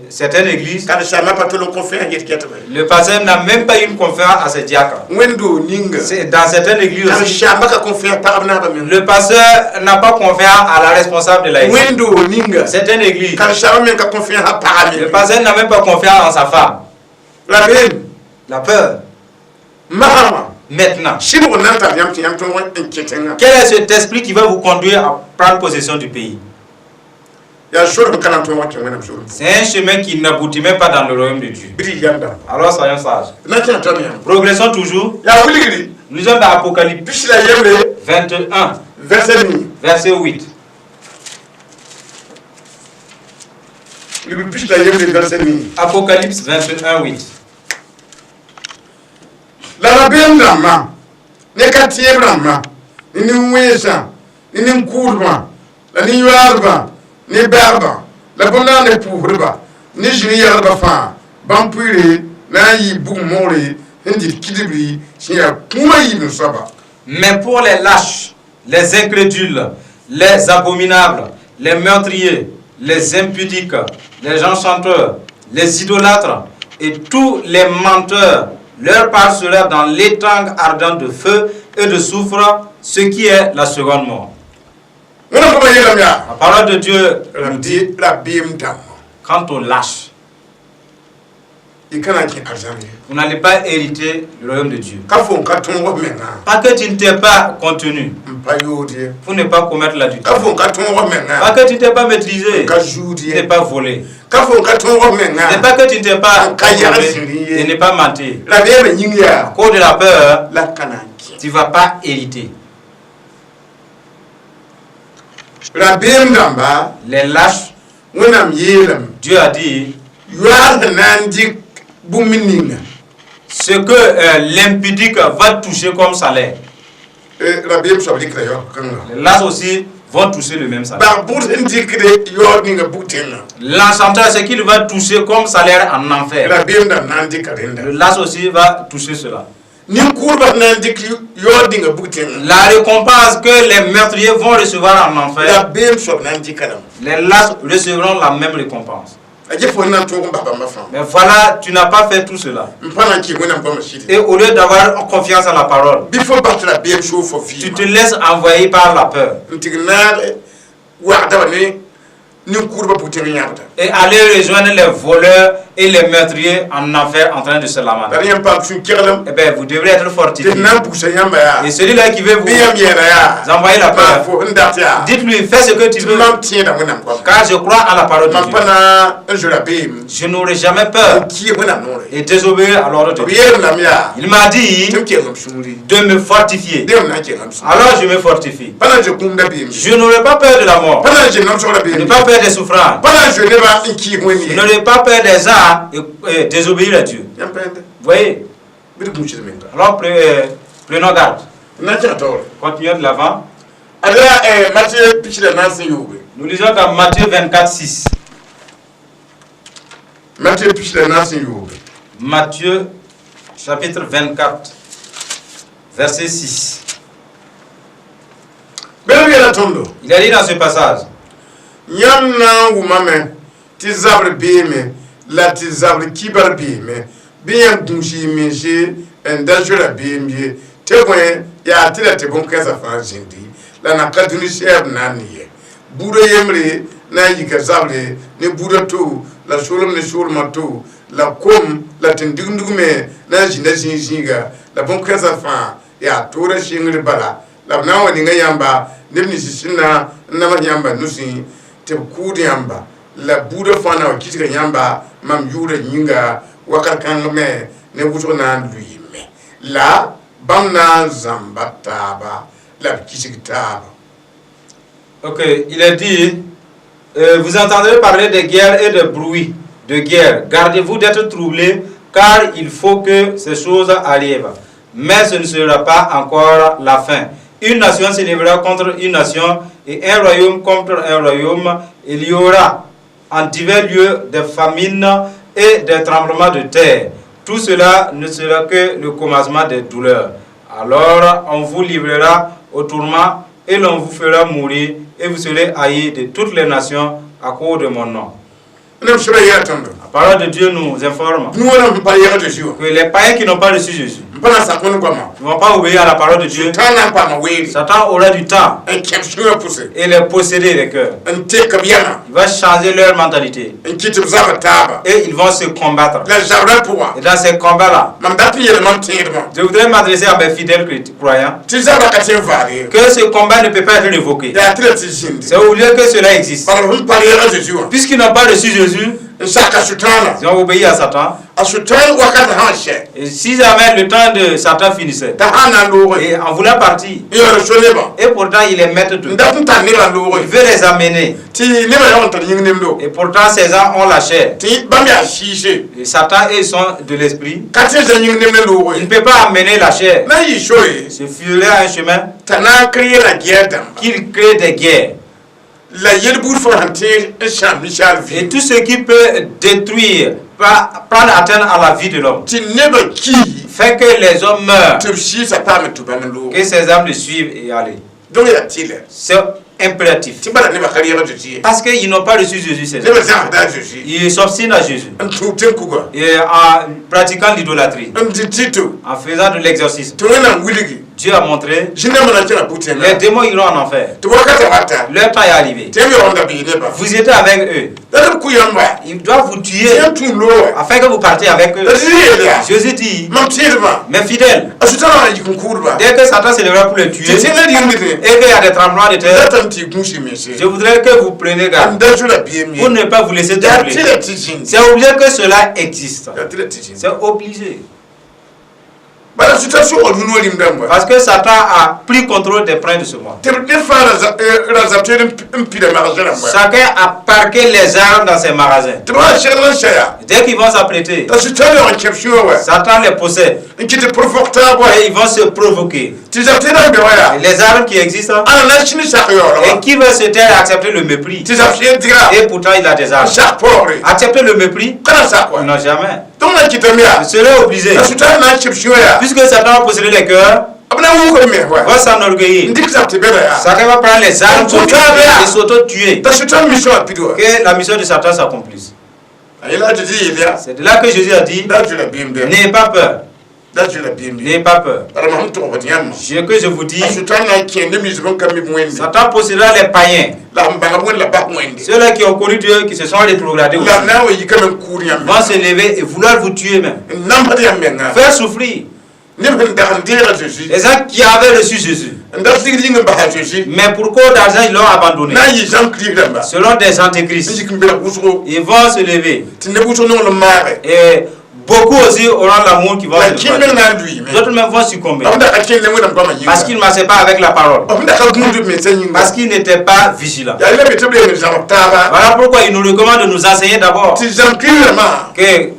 Certaines églises, le pasteur n'a même pas eu une conférence à ses diacres. Dans certaines églises aussi, le pasteur n'a pas confiance à la responsable de la église. Certaines églises, le pasteur n'a même pas confiance en sa femme. La peur. Maintenant, quel est cet esprit qui va vous conduire à prendre possession du pays? C'est un chemin qui n'aboutit même pas dans le royaume de Dieu. Alors soyons sages. Progressons toujours. Nous sommes dans Apocalypse 21, verset 8. Apocalypse 21, 8. Ni berba la bonna ne puhurba ni jini yarba fa bampure na yi bu mori hindi kidibri sia kuma yi no saba. Mais pour les lâches, les incrédules, les abominables, les meurtriers, les impudiques, les enchanteurs, les idolâtres et tous les menteurs, leur part sera dans l'étang ardent de feu et de soufre, ce qui est la seconde mort. La parole de Dieu nous dit, quand on lâche, vous n'allez pas hériter le royaume de Dieu. Pas que tu ne t'es pas contenu, vous ne pas commettre l'adultère. Pas que tu ne t'es pas maîtrisé, tu n'es pas volé. Pas que tu ne t'es pas volé et ne pas menti. À cause de la peur, tu ne vas pas hériter. Les lâches, Dieu a dit, ce que l'impudique va toucher comme salaire, les lâches aussi vont toucher le même salaire. L'enchanteur, ce qu'il va toucher comme salaire en enfer, le lâche aussi va toucher cela. La récompense que les meurtriers vont recevoir en enfer, les lâches recevront la même récompense. Mais voilà, tu n'as pas fait tout cela. Et au lieu d'avoir confiance à la parole, tu te laisses envoyer par la peur. Et aller rejoindre les voleurs et les meurtriers en enfer en train de se lamenter. Eh bien, vous devrez être fortifié. Et celui-là qui veut vous envoyer la peur, dites-lui, fais ce que tu veux, car je crois à la parole de Dieu. Je n'aurai jamais peur et désobéir à l'ordre de Dieu. Il m'a dit de me fortifier. Alors je me fortifie. Je n'aurai pas peur de la mort. Je n'ai pas peur des souffrances. Je n'aurai pas peur des arts et désobéir à Dieu. Vous voyez? Alors prenons garde. Continuons de l'avant. Nous lisons dans Matthieu 24, 6. Matthieu chapitre 24, verset 6. Il a dit dans ce passage, la tizabre kibar bime bien dunshi meje endajura bime tegwe ya tira te bon kasa fa jindi la na kaduni chef naniye buro yemre na yika zabre ne buro to la solom ne solmato la kom la tindugme na jinda jinga la bon kwesa fa ya tora shingri bala la na wani nga yamba nebni sisina na ma yamba nusi te kudi yamba la buda fa na kitika yamba mam yura nyinga wakar kangme ne buto na luime la bamna zambataba la kitikitaba. Ok, il a dit vous entendrez parler de guerre et de bruit de guerre. Gardez-vous d'être troublés, car il faut que ces choses arrivent. Mais ce ne sera pas encore la fin. Une nation s'élèvera contre une nation et un royaume contre un royaume. Il y aura en divers lieux des famines et des tremblements de terre. Tout cela ne sera que le commencement des douleurs. Alors on vous livrera au tourment et l'on vous fera mourir et vous serez haïs de toutes les nations à cause de mon nom. La parole de Dieu nous informe que les païens qui n'ont pas reçu Jésus ne vont pas obéir à la parole de Dieu. Satan aura du temps et les posséder les cœurs. Il va changer leur mentalité et ils vont se combattre. Et dans ces combats-là, je voudrais m'adresser à mes fidèles croyants que ce combat ne peut pas être révoqué. C'est au lieu que cela existe. Puisqu'ils n'ont pas reçu Jésus, ils ont obéi à Satan. Et si jamais le temps de Satan finissait, et en voulant partir, et pourtant il est maître de tout, il veut les amener. Et pourtant ces gens ont la chair. Et Satan et sont de l'esprit. Il ne peut pas amener la chair. Se filer à un chemin qu'il crée des guerres. Et tout ce qui peut détruire, prendre atteinte à la vie de l'homme, fait que les hommes meurent, que ces âmes le suivent et allent. C'est impératif. Parce qu'ils n'ont pas reçu Jésus, ces hommes. Ils s'obstinent à Jésus. Et en pratiquant l'idolâtrie, en faisant de l'exorcisme. Dieu a montré les démons iront en enfer. Leur temps est arrivé. Vous étiez avec eux. Ils doivent vous tuer afin que vous partiez avec eux. Jésus dit, mes fidèles, dès que Satan se lèvera pour les tuer et qu'il y a des tremblements de terre, je voudrais que vous preniez garde pour ne pas vous laisser troubler. C'est obligé que cela existe. C'est obligé. Parce que Satan a pris contrôle des prêts de ce monde. Chacun a parqué les armes dans ses magasins. Dès qu'ils vont s'apprêter, Satan les possède. Et ils vont se provoquer. Et les armes qui existent, et qui veut se taire et accepter le mépris. Et pourtant il a des armes. Accepter le mépris, non jamais. Il serait obligé. Puisque Satan va posséder les cœurs, va s'enorgueillir. Chacun va prendre les armes et s'auto-tuer. Que la mission de Satan s'accomplisse. C'est de là que Jésus a dit, n'ayez pas peur. N'ayez pas peur. Ce que je vous dis, Satan possédera les païens. Ceux-là qui ont connu Dieu, qui se sont rétrogradés aussi, vont se lever et vouloir vous tuer même. Faire souffrir. Les gens qui avaient reçu Jésus, mais pour cause d'argent, ils l'ont abandonné. Selon des antéchrists, ils vont se lever. Et beaucoup aussi auront l'amour qui va se lever. D'autres même vont succomber. Parce qu'ils ne marchaient pas avec la parole. Parce qu'ils n'étaient pas vigilants. Voilà pourquoi il nous recommande de nous enseigner d'abord que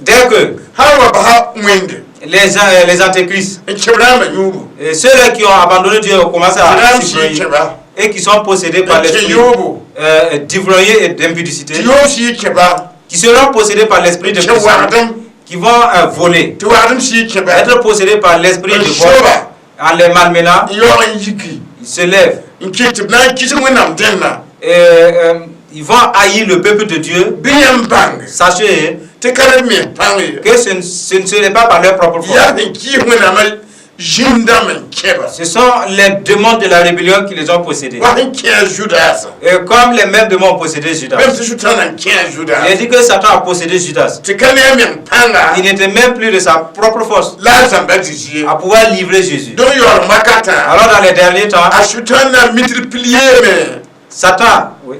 dès que les antéchrists, et ceux-là qui ont abandonné Dieu commencent à s'effrayer et qui sont possédés par l'esprit d'ivrognerie et d'impudicité, qui seront possédés par l'esprit de qui vont voler, être possédés par l'esprit de vol, en les malmenant, ils se lèvent. Et ils vont haïr le peuple de Dieu. Sachez que ce ne serait pas par leur propre force. Ce sont les démons de la rébellion qui les ont possédés. Et comme les mêmes démons ont possédé Judas. Il a dit que Satan a possédé Judas. Il n'était même plus de sa propre force à pouvoir livrer Jésus. Alors dans les derniers temps, Satan, oui,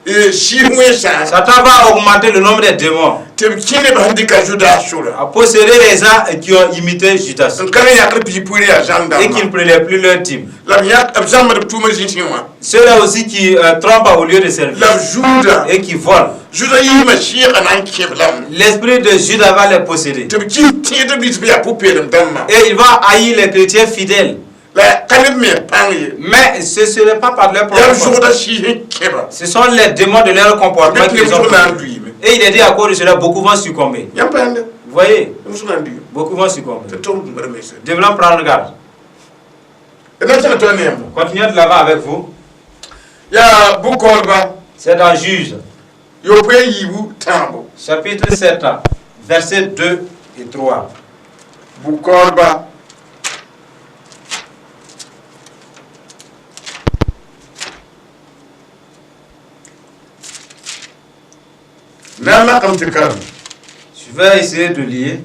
Satan va augmenter le nombre des démons à posséder les uns qui ont imité Judas et qui ne prenaient plus leur dîme. Ceux-là aussi qui trompent au lieu de servir et qui volent. L'esprit de Judas va les posséder. Et il va haïr les chrétiens fidèles. Mais ce n'est pas par leur propre force. Ce sont les démons de leur comportement qui les ont possédés. Et il a dit à cause de cela, beaucoup vont succomber. Vous voyez, beaucoup vont succomber. Devons prendre garde. Continuez de l'avant avec vous. C'est dans Juge. Chapitre 7, versets 2 et 3. Je vais essayer de lire.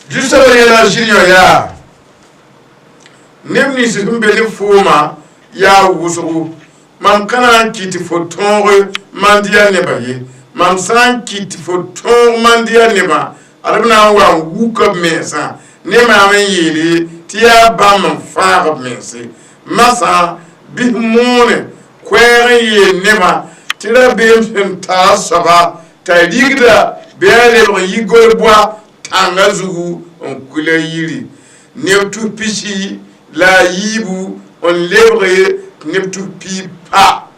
Juste la Syria, Nemni se kumbele foma ya wusuru. Mam kana kiti fotonre mandia nebaye. Mam san kiti fotonre mandia neba. Alabna wa wuka mesa. Nema yele tia bam fara mese. Masa bihmone kwere ye neba. Tira bem ta saba ta digda bele yigol bois tangazugu on kule yiri neptu pichi la yibu on lèvre neptu pi pa.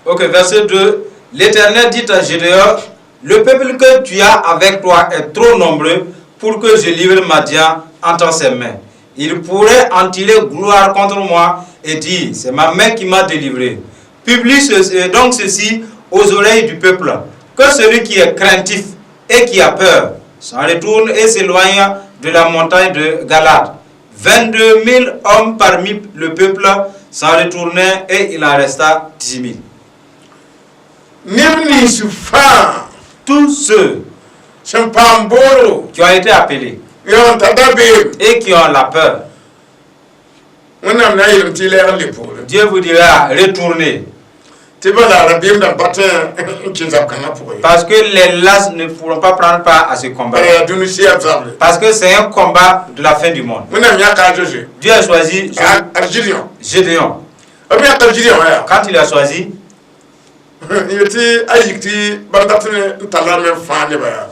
Ok, verset 2. L'Éternel dit à Gédéon, le peuple que tu as avec toi est trop nombreux pour que je livre Madian entre ses mains. Il pourrait en tirer gloire contre moi et dire, c'est ma main qui m'a délivré. Publie donc ceci aux oreilles du peuple, que celui qui est craintif et qui a peur s'en retourne et s'éloigne de la montagne de Galade. 22 000 hommes parmi le peuple s'en retournaient et il en resta 10 000. Tous ceux qui ont été appelés et qui ont la peur, Dieu vous dira, retournez. Parce que les lasses ne pourront pas prendre part à ce combat. Parce que c'est un combat de la fin du monde. Dieu a choisi Gédéon. Quand il a choisi,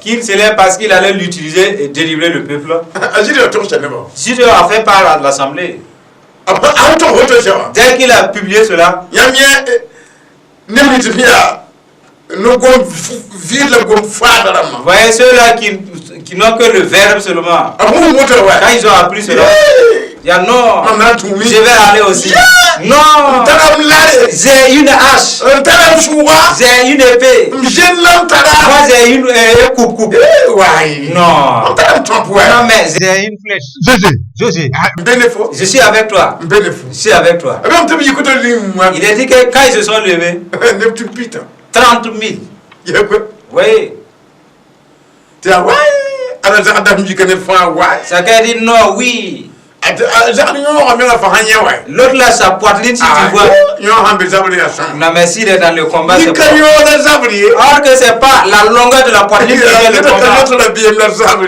qu'il s'élève parce qu'il allait l'utiliser et délivrer le peuple. Gédéon a fait part de l'assemblée. Dès qu'il a publié cela, voyez ceux-là qui n'ont que le verbe seulement. Quand ils ont appris cela, il y a non, je vais aller aussi. Non, j'ai une hache, j'ai une épée, moi j'ai une coupe. Non, non mais j'ai une flèche. José, je suis avec toi. Je suis avec toi. Il a dit que quand ils se sont levés, 30 000. Oui. Chacun dit non, oui. L'autre là, sa poitrine, si tu vois. Non, mais s'il est dans le combat, c'est pas. Or que c'est pas la longueur de la poitrine qui fait le combat.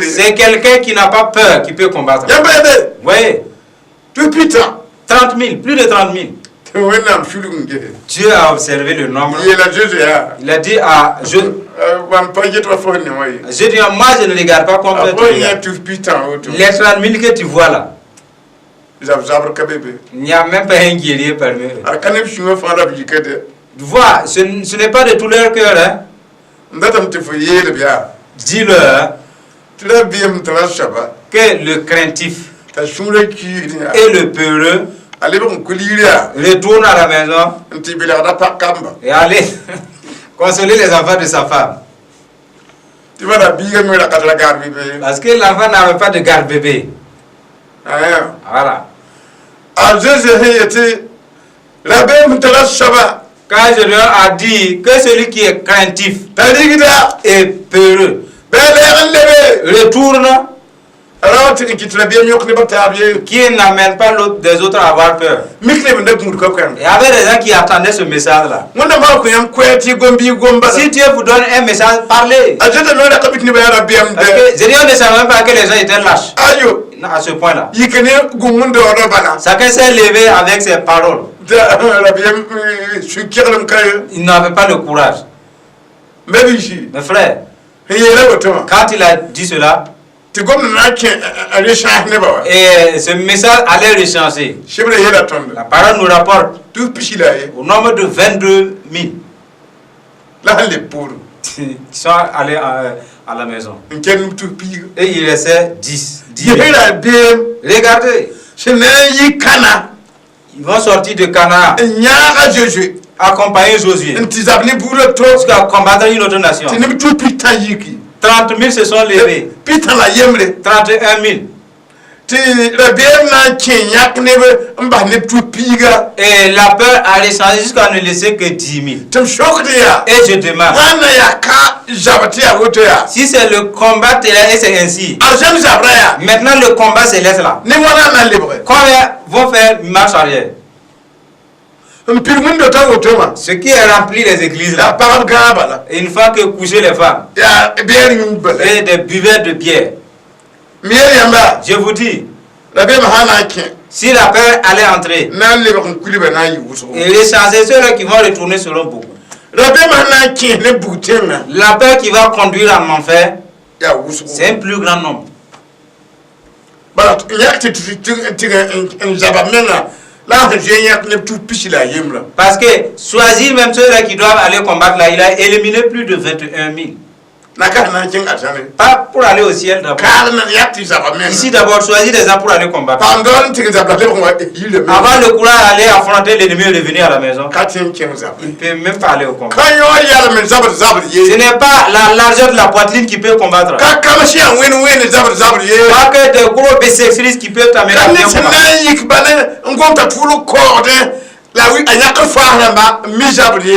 C'est quelqu'un qui n'a pas peur qui peut combattre. Oui. 30 000, plus de 30 000. Dieu a observé le nombre. Il a dit à Gédéon, moi je ne regarde pas comme toi. Les 30 000 que tu vois là, il n'y a même pas un guerrier parmi eux. Tu vois, ce n'est pas de tout leur cœur. Hein. Dis-leur que le craintif et le peureux retourne à la maison et aller consoler les enfants de sa femme. Tu vas la bille, mais la garde bébé. Parce que l'enfant n'avait pas de garde bébé. Voilà. À Jésus était la belle Shaba. Quand je leur ai dit que celui qui est craintif Taligida et peureux Belle retourne, alors tu quittes la bien mieux que les batailles. qui n'amène pas l'autre des autres à avoir peur. Il y avait des gens qui attendaient ce message-là. Si Dieu vous donne un message, parlez. Parce que je dis, on ne savait même pas que les gens étaient lâches. À ce point-là. Chacun s'est levé avec ses paroles. Il n'avait pas le courage. Mes frères, quand il a dit cela, et ce message allait rechanger. La parole nous rapporte au nombre de 22 000 qui sont allés à la maison. Et il restait 10 000. Regardez, ils vont sortir de Cana, accompagner Josué jusqu'à combattre une autre nation. 30 000 se sont levés. 31 000. Et la peur a descendu jusqu'à ne laisser que 10 000. Et je demande, si c'est le combat terrestre et c'est ainsi, maintenant le combat céleste là, combien vont faire marche arrière? Ce qui est rempli les églises là, une fois que coucher les femmes et des buveurs de bière, je vous dis, si la peur allait entrer et les chanceux, ceux-là qui vont retourner seront beaucoup. La peur qui va conduire en enfer, c'est un plus grand nombre. Parce que choisir même ceux-là qui doivent aller combattre là, il a éliminé plus de 21 000. Pas pour aller au ciel d'abord. Ici d'abord, choisir des gens pour aller combattre. Avant le courage d'aller affronter l'ennemi et revenir à la maison, il ne peut même pas aller au combat. Ce n'est pas la largeur de la poitrine qui peut combattre. Pas que des gros bisexualistes qui peuvent t'amener à bien combattre.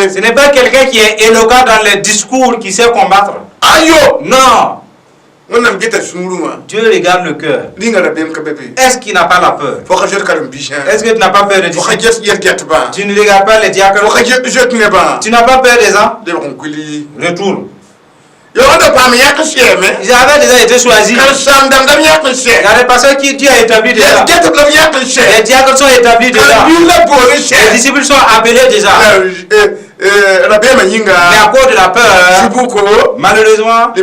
Ce n'est pas quelqu'un qui est éloquent dans les discours qui sait combattre. Non. Dieu regarde le cœur. Est-ce qu'il n'a pas la peur? Est-ce que tu n'as pas peur des disciples? Tu ne regardes pas les diacres? Tu n'as pas peur des gens? Retourne. Ils avaient déjà été choisis. Il y a des personnes qui Dieu a établi déjà. Les diacres sont établis déjà. Les disciples sont appelés déjà. Mais à cause de la peur, malheureusement,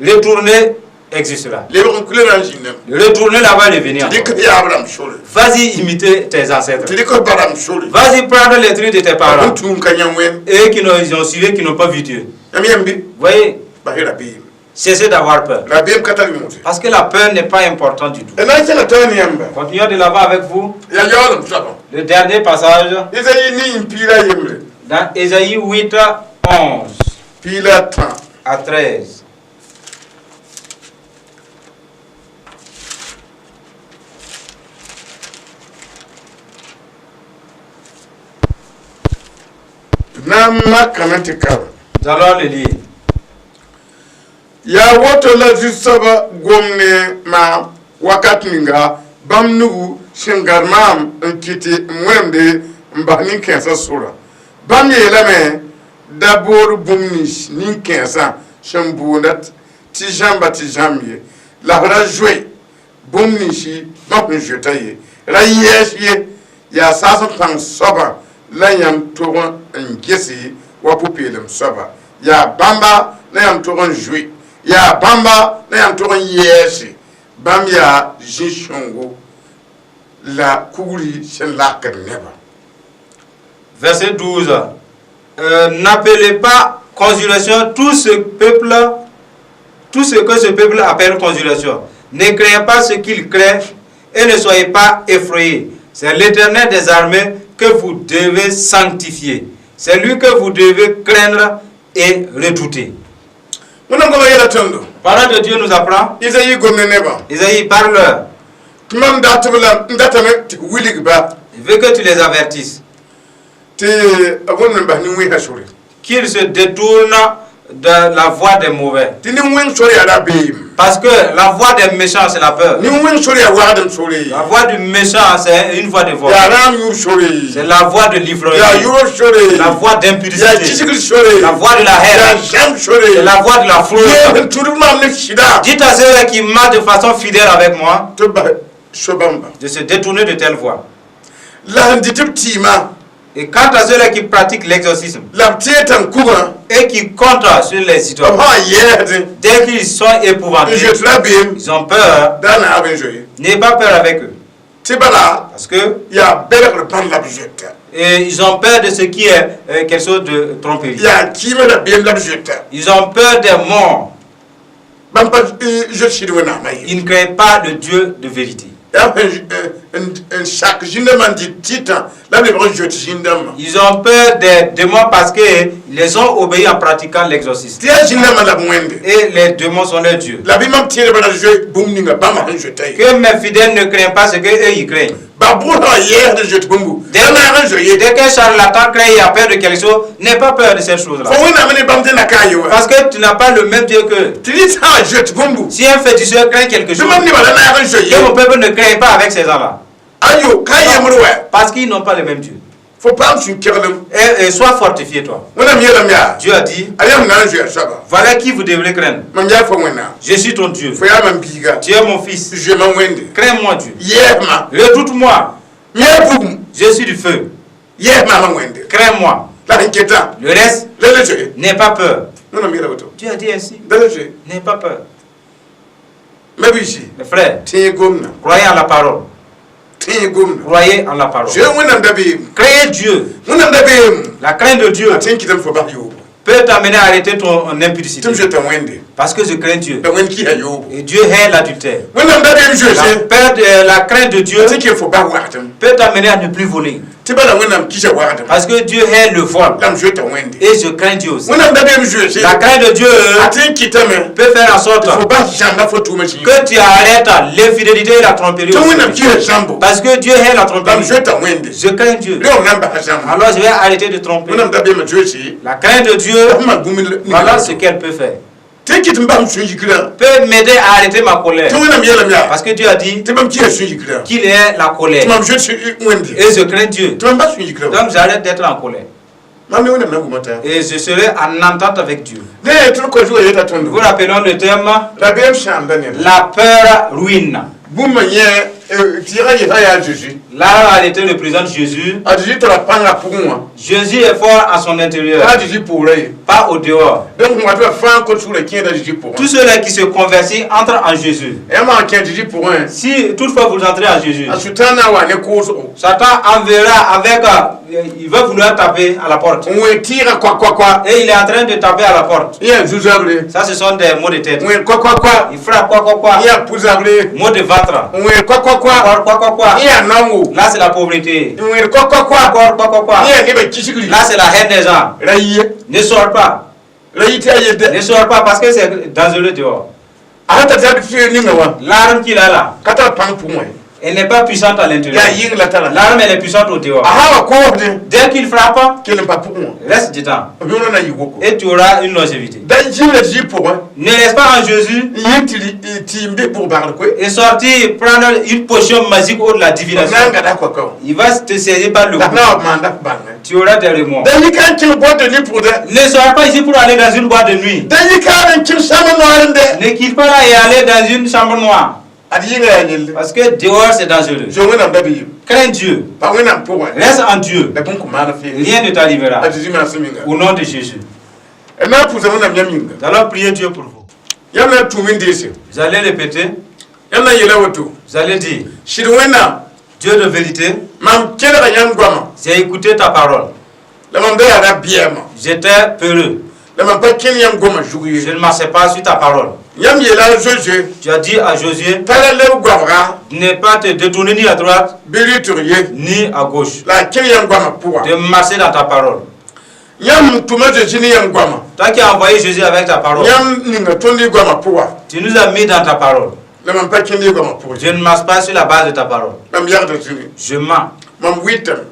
retourner existera. Retourner là-bas et venir. Vas-y imiter tes ancêtres. Vas-y prendre les trucs de tes parents. Et qui ont suivi, qui n'ont pas vu Dieu. Voyez, cessez d'avoir peur. Parce que la peur n'est pas importante du tout. Continuons de l'avant avec vous. Le dernier passage. Dans Ésaïe 8, 11 à 13. Nous allons le lire. Ya woto la jusaba gomne ma wakatninga bamnu shingarmam nkiti mwemde mbani kensa sura bam yelame dabor bumni nin kensa shambunat tijamye la rajwe bumni shi bam jetaye la yesye ya sasa pan soba la yam togon ngesi wa pupelem soba ya bamba la yam togon jwe ya bamba na yam togon yesi bam ya jishongo la kuguri sen la neba. Verset 12. N'appelez pas conjuration tout ce que ce peuple appelle conjuration. Ne craignez pas ce qu'il craint et ne soyez pas effrayés. C'est l'Éternel des armées que vous devez sanctifier. C'est lui que vous devez craindre et redouter. Parole de Dieu nous apprend. Isaïe parle. Il veut que tu les avertisses. Qu'ils se détournent de la voie des mauvais. Parce que la voie des méchants, c'est la peur. La voie du méchant, c'est une voie de vol. C'est la voie de l'ivrogne. La voie d'impudicité. La voie de la haine. C'est la voie de la fraude. Dites à ceux qui marchent de façon fidèle avec moi de se détourner de telle voie. Et quant à ceux-là qui pratiquent l'exorcisme et qui comptent sur les citoyens, dès qu'ils sont épouvantés, ils ont peur. N'ayez pas peur avec eux. Parce que et ils ont peur de ce qui est quelque chose de tromperie. Ils ont peur des morts. Ils ne créent pas de Dieu de vérité. Ils ont peur des démons parce qu'ils les ont obéis en pratiquant l'exorcisme. Et les démons sont leurs dieux. Que mes fidèles ne craignent pas ce qu'eux ils craignent. Dès qu'un charlatan craint et a peur de quelque chose, n'aie pas peur de cette chose-là. Parce que tu n'as pas le même Dieu que. Si un féticheur craint quelque chose, que mon peuple ne craint pas avec ces gens-là. Parce qu'ils n'ont pas le même Dieu. Et sois fortifié, toi. Dieu a dit, voilà qui vous devrez craindre. Je suis ton Dieu. Tu es mon fils. Crains-moi, Dieu. Redoute-moi. Je suis du feu. Crains-moi. Le reste, n'aie pas peur. Dieu a dit ainsi. N'aie pas peur. Mes frères, croyez en la parole. Croyez en la parole. Créez Dieu. La crainte de Dieu peut t'amener à arrêter ton impudicité. Parce que je crains Dieu. Et Dieu hait l'adultère. La crainte de Dieu peut t'amener à ne plus voler. Parce que Dieu hait le vol. Et je crains Dieu aussi. La crainte de Dieu peut faire en sorte que tu arrêtes l'infidélité et la tromperie aussi. Parce que Dieu hait la tromperie. Je crains Dieu. Alors je vais arrêter de tromper. La crainte de Dieu, voilà ce qu'elle peut faire. Peut m'aider à arrêter ma colère. Parce que Dieu a dit qu'il est la colère. Et je crains Dieu. Donc j'arrête d'être en colère. Et je serai en entente avec Dieu. Vous rappelons le terme la peur ruine. Là, elle était le président de Jésus. Jésus est fort à son intérieur, pas au dehors. Tous ceux-là qui se convertissent entrent en Jésus. Si toutefois vous entrez en Jésus, Satan enverra avec. Il va vouloir taper à la porte. Et il est en train de taper à la porte. Ça, ce sont des mots de tête. Il frappe quoi. Mots de ventre. Quoi. Là, c'est la pauvreté. Là, c'est la haine des gens. Ne sors pas. Ne sors pas parce que c'est dangereux dehors. L'arme qu'il a là, elle n'est pas puissante à l'intérieur. L'arme, elle est puissante au dehors. Dès qu'il frappe, reste du temps. Et tu auras une longévité. Ne laisse pas en Jésus et sortir prendre une potion magique ou de la divination. Il va te saisir par le cou. Tu auras des remords. Ne sors pas ici pour aller dans une boîte de nuit. Ne quitte pas là et aller dans une chambre noire. Parce que dehors c'est dangereux. Crains Dieu. Reste en Dieu. Rien ne t'arrivera. Au nom de Jésus. Nous allons prier Dieu pour vous. Vous allez répéter. Vous allez dire, Dieu de vérité, j'ai écouté ta parole. J'étais peureux. Je ne marchais pas sur ta parole. Tu as dit à Josué, ne pas te détourner ni à droite ni à gauche, de marcher dans ta parole. Toi qui as envoyé Jésus avec ta parole, tu nous as mis dans ta parole. Je ne marche pas sur la base de ta parole. Je mens.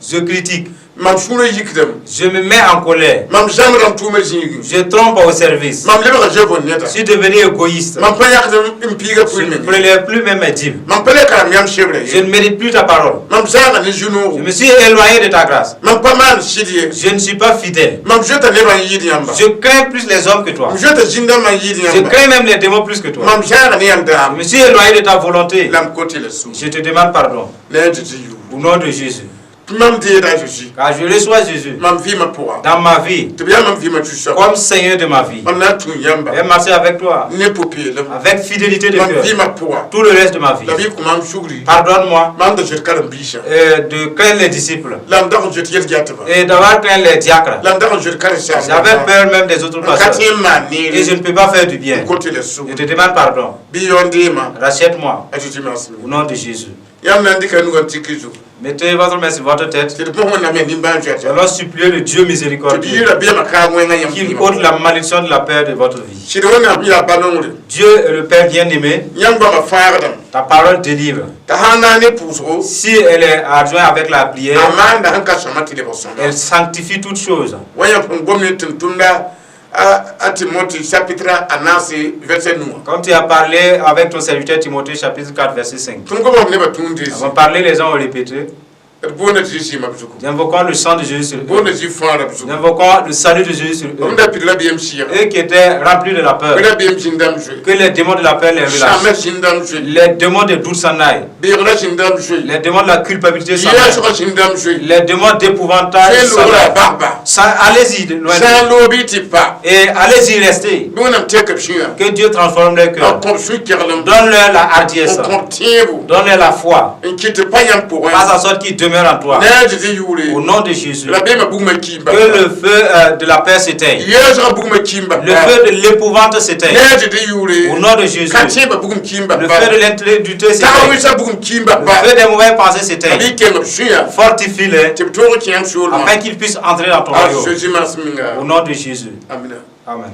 Je critique. Je me mets en colère. Je trompe au service. Je suis devenu égoïste. Je ne prélève plus même mes dîmes. Je ne mérite plus ta parole. Je me suis éloigné de ta grâce. Je ne suis pas fidèle. Je crains plus les hommes que toi. Je crains même les démons plus que toi. Je me suis éloigné de ta volonté. Je te demande pardon. Au nom de Jésus. Car je reçois Jésus dans ma vie comme Seigneur de ma vie. Et marcher avec toi avec fidélité de cœur tout le reste de ma vie. Pardonne-moi de craindre les disciples et d'avoir craint les diacres. J'avais peur même des autres personnes et je ne peux pas faire du bien. Je te demande pardon. Rachète-moi au nom de Jésus. Mettez votre main sur votre tête. Alors suppliez le Dieu miséricordieux qu'il ôte la malédiction de la peur de votre vie. Dieu est le Père bien-aimé. Ta parole délivre. Si elle est adjointe avec la prière, elle sanctifie toutes choses. Comme tu as parlé avec ton serviteur Timothée, chapitre 4, verset 5. On va parler, les gens ont répété. Invoquons le sang de Jésus sur eux. Invoquons le salut de Jésus sur eux. Eux qui étaient remplis de la peur. Que les démons de la peur les relâchent. Les démons de doute s'en aillent. Les démons de la culpabilité s'en aillent. Les démons d'épouvantage s'en aillent. Allez-y loin. Et allez-y rester. Que Dieu transforme leur cœur. Donne-leur la hardiesse. Donne-leur la foi. Pas en sorte qu'ils demeurent en toi. Au nom de Jésus. Que le feu de la paix s'éteigne. Le feu de l'épouvante s'éteigne. Au nom de Jésus. Le feu de l'intégrité s'éteigne. Le feu des mauvaises pensées s'éteigne. Fortifie-les afin qu'ils puissent entrer dans ton royaume. Au nom de Jésus. Amen.